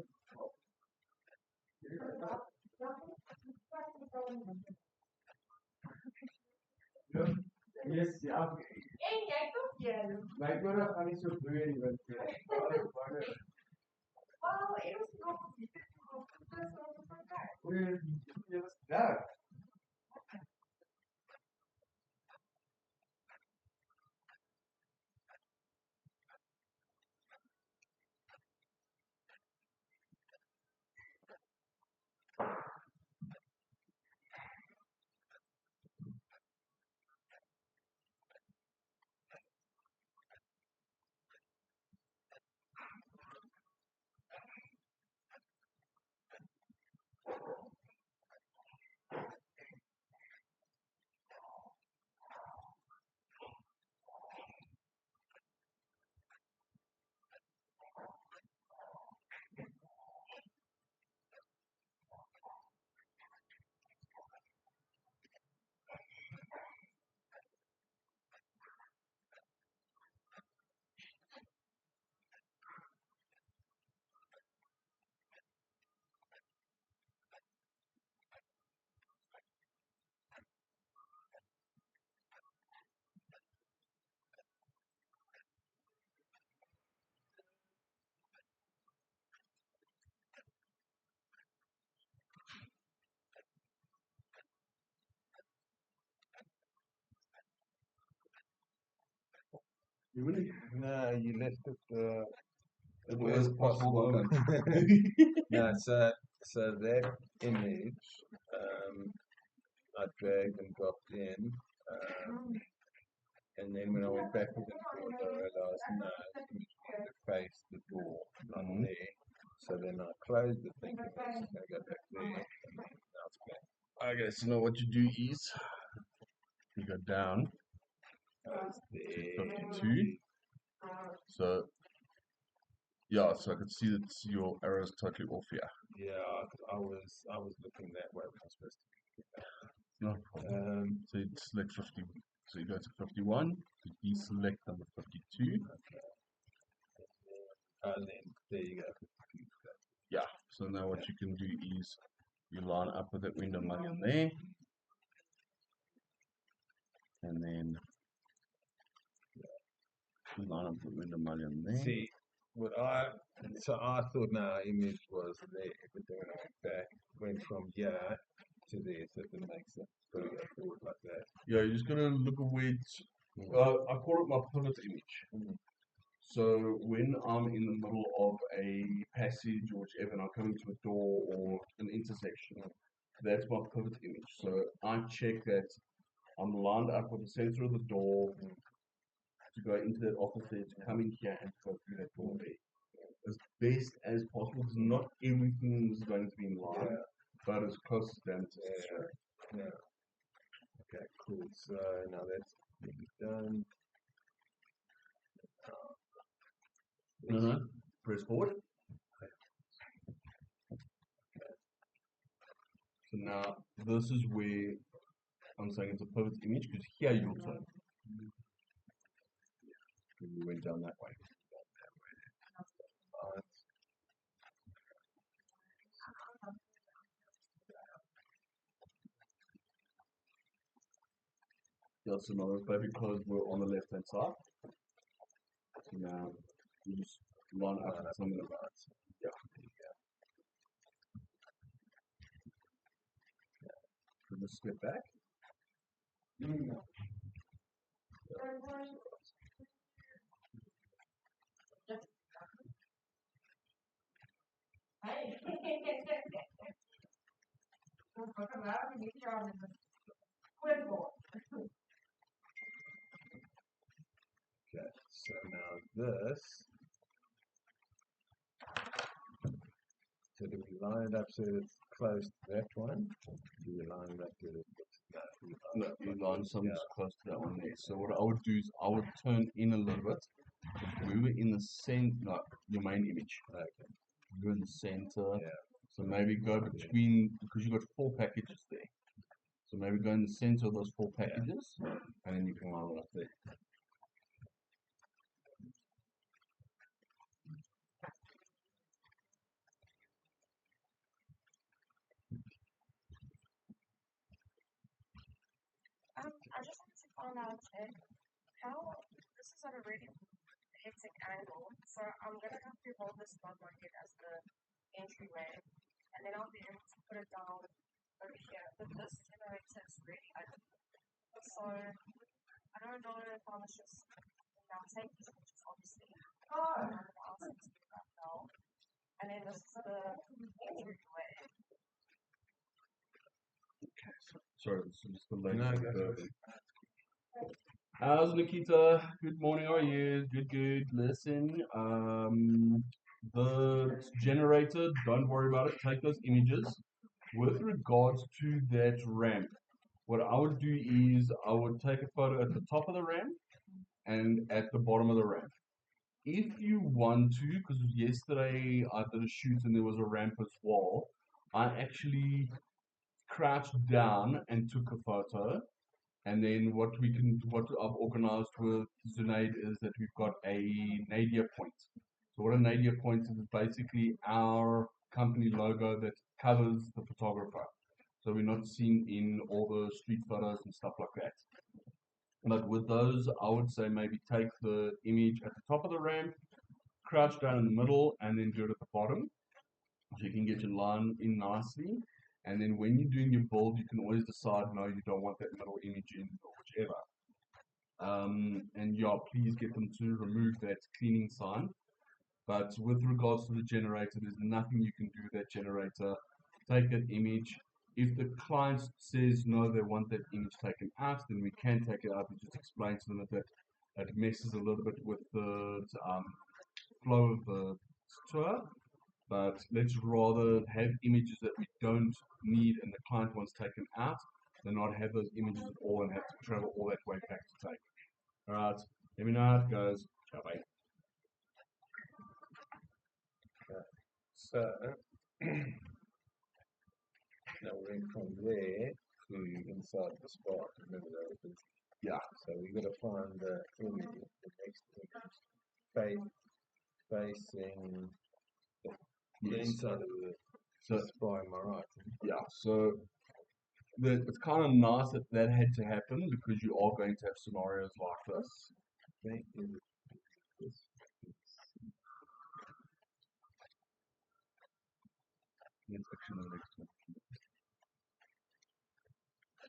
Yes, yeah. Yeah. Lyk maar dan gaan nie so bloei in die wind nie. Well, it was not Oor jy was daar. You really? No, you left it At the worst possible moment. No, so that image, I dragged and dropped in, and then when I went backwards and forwards, I realized no, this image wanted to face the door, not there. So then I closed the thing, and I was going to go back there, and now it's back. Okay, so now what you do is you go down There. 52. So yeah, so I can see that your arrow's totally off here. Yeah, 'cause I was looking that way when I was supposed to. No problem. So you select 50. So you go to 51. You deselect number 52. And then there you go. Yeah. So now what you can do is you line up with that window mullion there, and then you line up with the window mullion there. See, so I thought no, image was there, but then when I went back, went from here to there, so it makes sense. Gotta go forward like that. Yeah, you're just gonna look at where it's. I call it my pivot image. So when I'm in the middle of a passage or whichever, and I come into a door or an intersection, that's my pivot image. So I check that I'm lined up with the center of the door to go into that office there, to come in here and go through that door there. As best as possible, because not everything is going to be in line, but as close as damn as necessary. Yeah. Okay, cool. So now that's nearly done. No. Press forward. So now this is where I'm saying it's a pivot image, because here you'll turn. We went down that way. Yeah, so now those baby clothes were on the left hand side. So now you just line up with some of the right. Yeah, there you go. So just step back. Okay, so now this. So do we line it up so it's close to that one? Do we line it up so it's No, you line some just close to that one there. So what I would do is I would turn in a little bit. We were in the center, like your main image. Okay. We were in the center. Yeah. So maybe go between, because you've got 4 packages there. So maybe go in the center of those 4 packages, and then you can line it up there. I just wanted to find out how this is at a a really hectic angle, so I'm gonna have to hold this above my head as the entryway, and then I'll be able to put it down over here. But this generator is really ugly. So I don't know if I was just now take these pictures obviously. I'll send to you right now. And then this is the entryway. Sorry, this is the No, latest. go for it. How's Nikita? Good morning, how are you? Good. Listen, the generator, don't worry about it. Take those images. With regards to that ramp, what I would do is I would take a photo at the top of the ramp and at the bottom of the ramp. If you want to, because yesterday I did a shoot and there was a ramp as well, I actually crouched down and took a photo. And then what I've organized with Zunaid is that we've got a nadir point. So what a nadir point is basically our company logo that covers the photographer. So we're not seen in all the street photos and stuff like that. But with those, I would say maybe take the image at the top of the ramp, crouch down in the middle, and then do it at the bottom. So you can get your line in nicely. And then when you're doing your build, you can always decide, no, you don't want that middle image in or whichever. And yeah, please get them to remove that cleaning sign. But with regards to the generator, there's nothing you can do with that generator. Take that image. If the client says no, they want that image taken out, then we can take it out and just explain to them that it messes a little bit with the flow of the tour. But let's rather have images that we don't need and the client wants taken out than not have those images at all and have to travel all that way back to take. Alright, let me know how it goes. Ciao, bye. So, now we went from there to inside the spot. Remember that? Yeah. So we got to find the image, the next image, facing the Yes. inside of the So spy. Am I right? yeah, so it's kind of nice that that had to happen because you are going to have scenarios like this. Okay, is it this? It's actually the next one.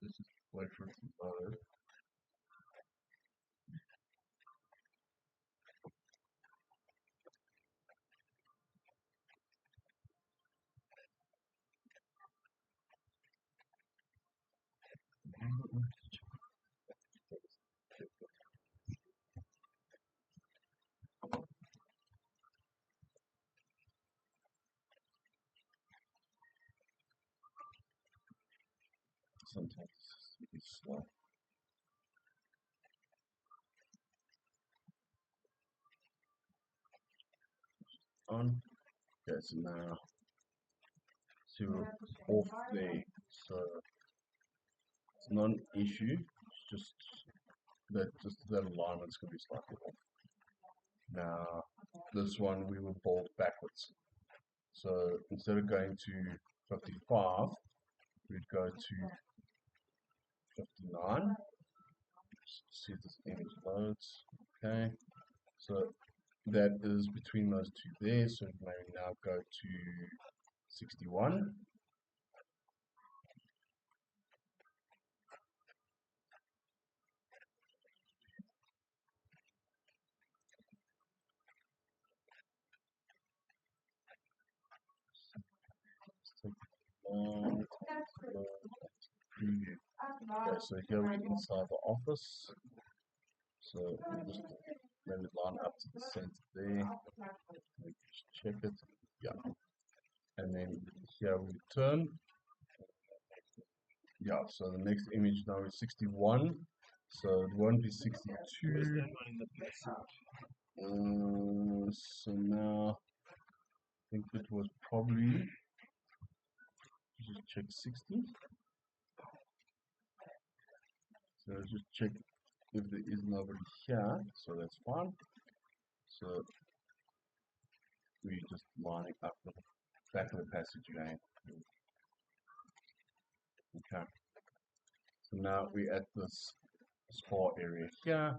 This is wait for it to load. Sometimes it's slow. On. Okay, so now see we're off there. So it's not an issue. It's just that alignment's gonna be slightly off. Now this one we will bolt backwards. So instead of going to 55, we'd go to 59. Just see if this image loads. Okay. So that is between those two there. So maybe now go to 61. Long, preview. Okay, so here we're inside the office. So we just maybe line up to the center there. We just check it. Yeah. And then here we turn. Yeah, so the next image now is 61. So it won't be 62. So now I think it was probably just check 60. So just check if there is nobody here, so that's fine. So we just lining up the back of the passage again. Okay. So now we're at this spa area here.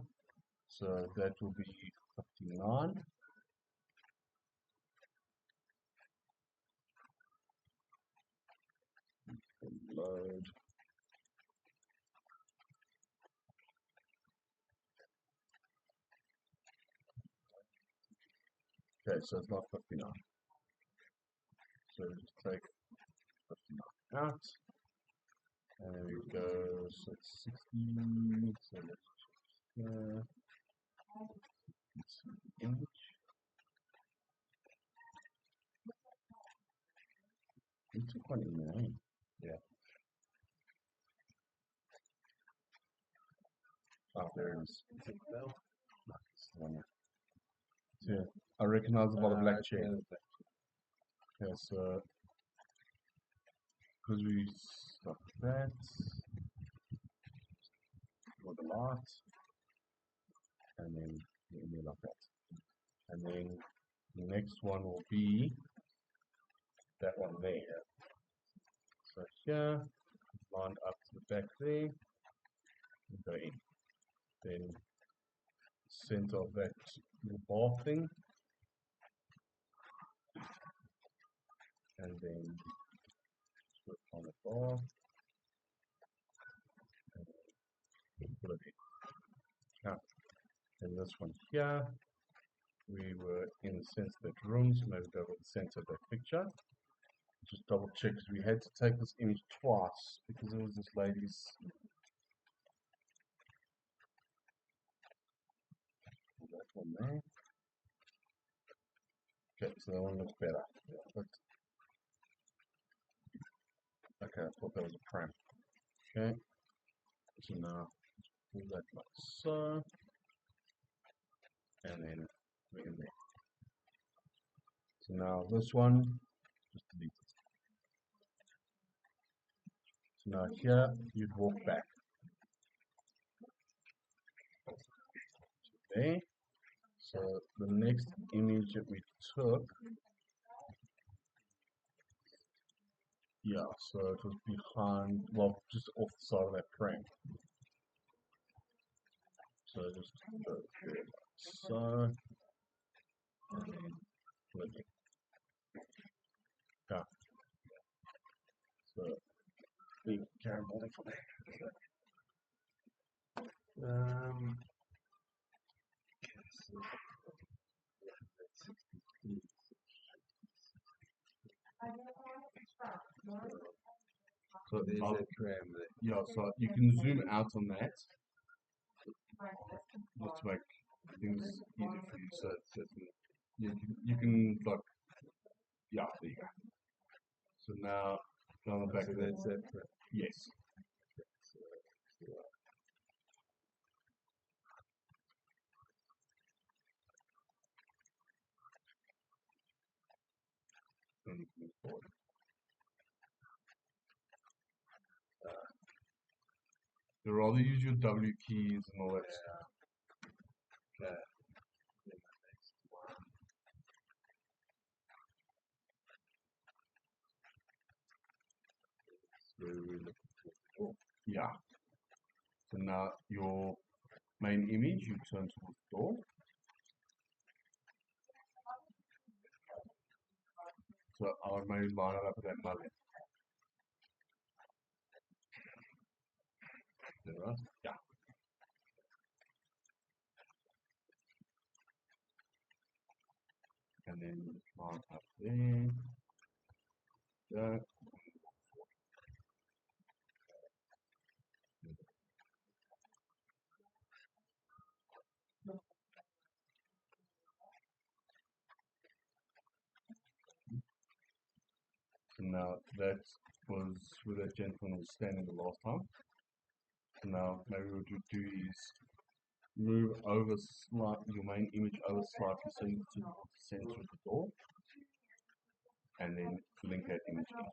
So that will be 59. Load. Okay, so it's not 59. So just take 59 out. And then we go, so it's 60. So let's check it's the image. We took one in there. Yeah. Oh, there it is. Is it Bell? No, it's the one there. So I recognize the bottom black chair. Okay, so because we stop that for the light, and then the email like that, and then the next one will be that one there. So here, line up to the back there, and go in. Then center of that little bar thing, and then put on the bar, and put it in. Now, and this one here, we were in the center of that room, so maybe go with the center of that picture. Just double check because we had to take this image twice because it was this lady's. That one there. Okay, so that one looks better. But, okay, I thought that was a pram. Okay, so now pull that like so, and then we're in there. So now this one, just delete it. So now here, you'd walk back. There. So the next image that we took, yeah, so it was behind, well, just off the side of that frame. So just go there, like so, and then flip it. Yeah. So big caramel for Um, So there's I'll- that tram there. yeah, so you can zoom out on that just to make things easy for you. So you can like, yeah, there you go. So now go on the back So of that. that's that tram. Yes. Then you can move forward. So rather use your W keys and all that stuff. Okay. Then the next one. is where we're looking for. Yeah. So now your main image, you turn towards the door. So I would maybe line it up with that mullet. Is that right? Yeah. And then line up there. Yeah. So now that was where that gentleman was standing the last time. So now maybe what you do is move over your main image over slightly so you to the center of the door. And then link that image in.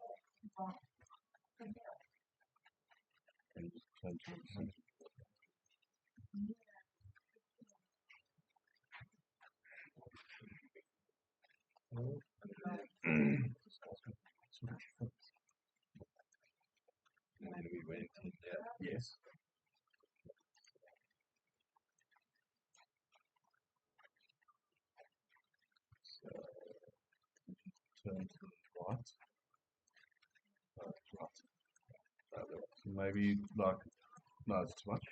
And just turn to the center. And then we went in there. Yes. Right. Right. So maybe like, no, it's too much.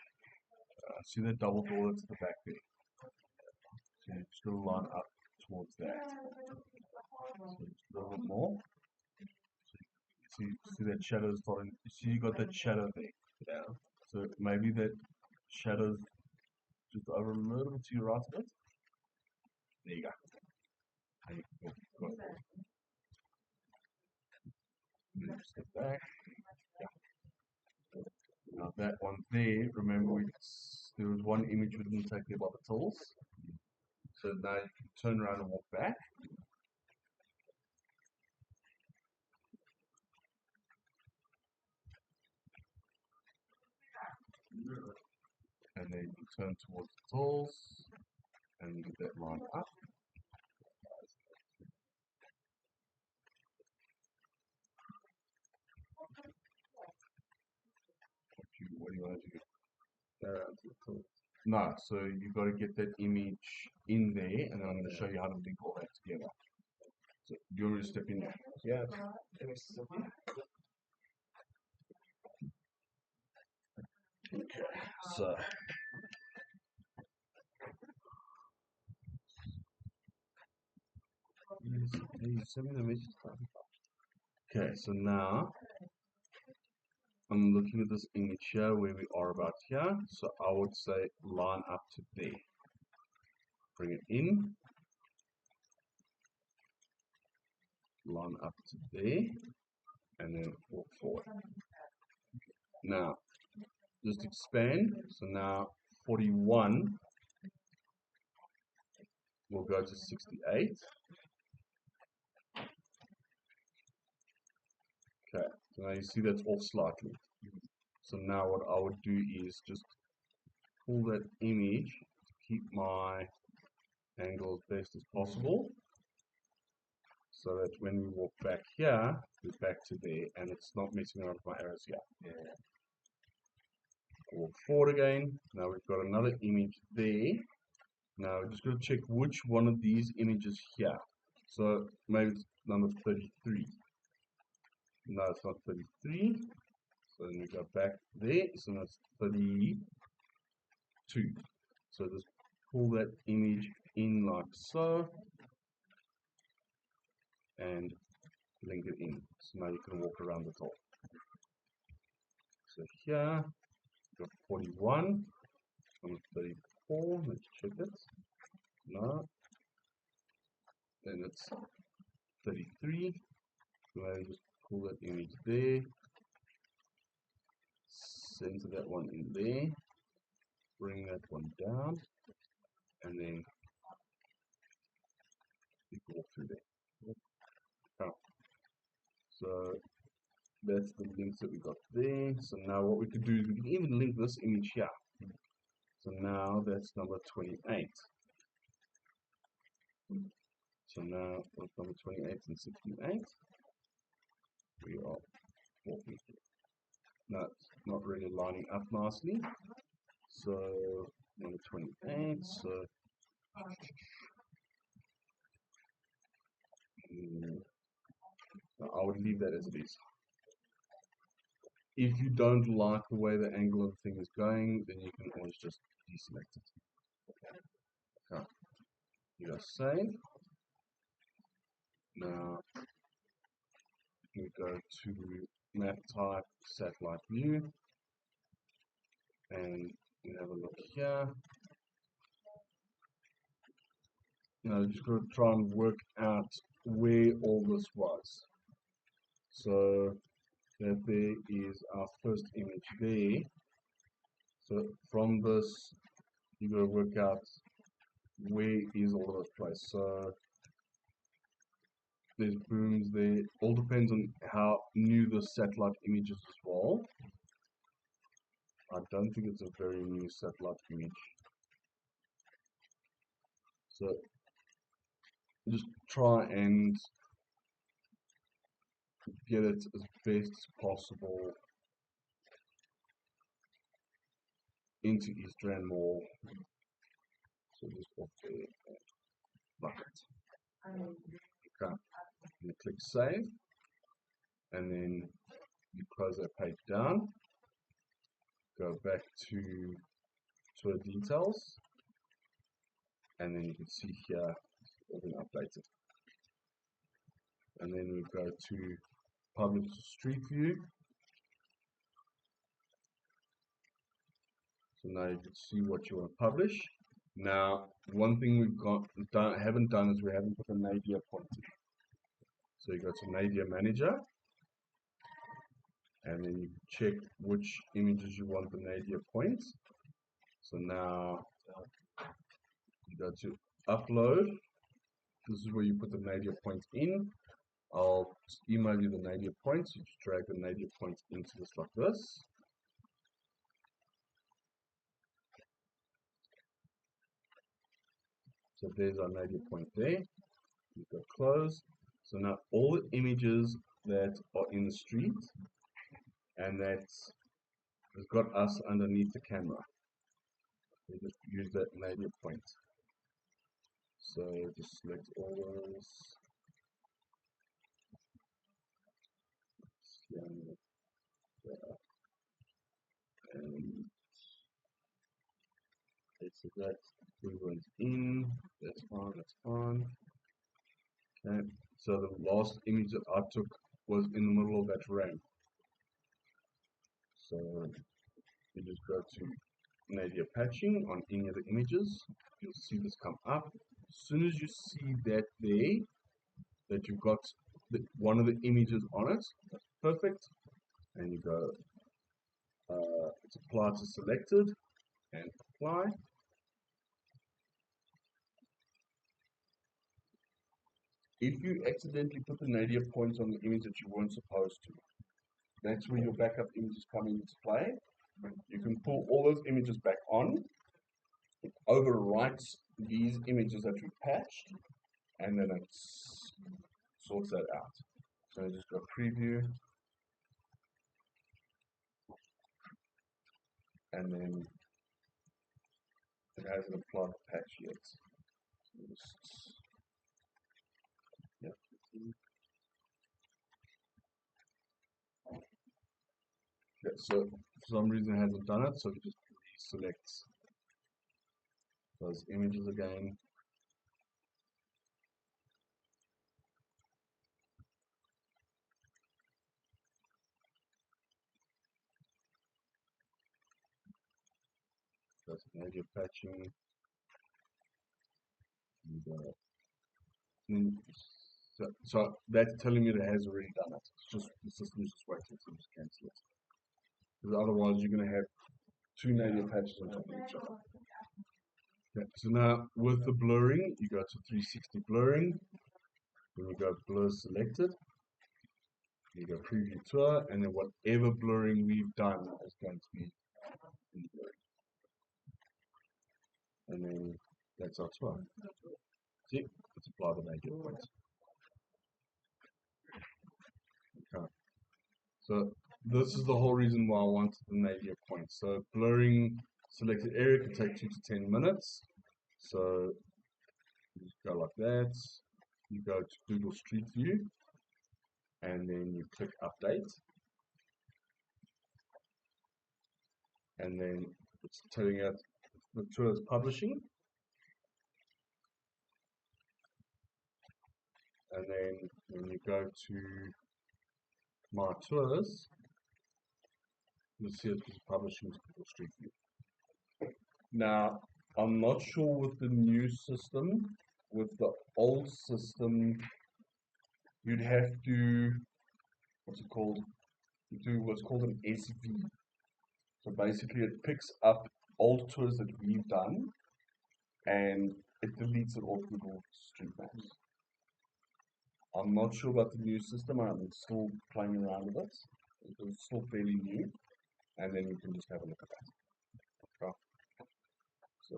See that double door that's at the back there? So you just got to line up towards that. So just a little bit more. See that shadow starting. You see you got that shadow there. Yeah. So maybe that shadow's just over a little bit to your right a bit. There you go. There you go. Got it. Step back. Yeah. Now that one there, remember there was one image we didn't take there by the tills. So now you can turn around and walk back. And then you turn towards the tills and get that line up. What do you want to do? No, so you've got to get that image in there, and then I'm going to show you how to link all that together. So, do you want me to step in there? Yeah. So, send me the message. Okay, so now I'm looking at this image here where we are about here. So I would say line up to there. Bring it in. Line up to there. And then walk forward. Now, just expand. So now 41 will go to 68. Okay, so now you see that's off slightly. So now what I would do is just pull that image to keep my angle as best as possible, so that when we walk back here, we're back to there and it's not messing around with my arrows here. Yeah. Walk forward again. Now we've got another image there. Now we're just going to check which one of these images here. So maybe it's number 33. No, it's not 33. So then we go back there. So that's 32. So just pull that image in like so. And link it in. So now you can walk around the top. So here, we've got 41. Number 34. Let's check it. No. Then it's 33. So now you just pull that image there. Center that one in there. Bring that one down. And then you can walk through there. Oh. So that's the links that we got there. So now what we could do is we can even link this image here. So now that's number 28. So now with number 28 and 68, we are walking through. Now it's not really lining up nicely. So number 28, so I would leave that as it is. If you don't like the way the angle of the thing is going, then you can always just deselect it. Okay. You go save. Now we go to map type, satellite view, and we have a look here. Just got to try and work out where all this was. So that there is our first image there. So from this, you got to work out where is all of this place. So there's booms there. All depends on how new the satellite image is as well. I don't think it's a very new satellite image. So just try and get it as best as possible into East Rand Mall. So just off there, like it. Okay. You click save, and then you close that page down, go back to tour details, and then you can see here it's all been updated. And then we go to publish street view. So now you can see what you want to publish. Now, one thing haven't done is we haven't put a nadir point in. So you go to Nadir Manager, and then you check which images you want the nadir points. So now you go to upload. This is where you put the nadir points in. I'll just email you the nadir points. You just drag the nadir points into this like this. So there's our nadir point there. You go close. So now all the images that are in the street and that has got us underneath the camera. We just use that nadir point. So just select all those. And it's that blue one's in. That's fine. That's fine. Okay. So the last image that I took was in the middle of that ramp. So you just go to nadir patching on any of the images. You'll see this come up. As soon as you see that there, that you've got one of the images on it, that's perfect. And you go, it's apply to selected and apply. If you accidentally put the nadir points on the image that you weren't supposed to, that's where your backup images come into play. You can pull all those images back on. It overwrites these images that we patched, and then it sorts that out. So I just go preview, and then it hasn't applied the patch yet. So just, yeah. Okay, so for some reason it hasn't done it, so we just reselect those images again. That's nadir patching. And, so that's telling me that it has already done it. It's just the system's just waiting to just cancel it. Because otherwise you're going to have two nadir patches on top of each other. Okay, so now with the blurring, you go to 360 blurring. Then you go blur selected. You go preview tour, and then whatever blurring we've done is going to be in the blurring. And then that's our tour. See, let's apply the nadir points. Okay. So this is the whole reason why I wanted the nadir points. So blurring selected area can take 2 to 10 minutes. So you just go like that. You go to Google Street View, and then you click update. And then it's telling us the tour is publishing. And then when you go to My Tours, you'll see it's publishing to Google Street View. Now, I'm not sure with the new system. With the old system, you'd have to, what's it called? You do what's called an SV. So basically it picks up old tours that we've done and it deletes it off Google Street Maps. I'm not sure about the new system. I'm still playing around with it. It's still fairly new. And then you can just have a look at that. Okay. So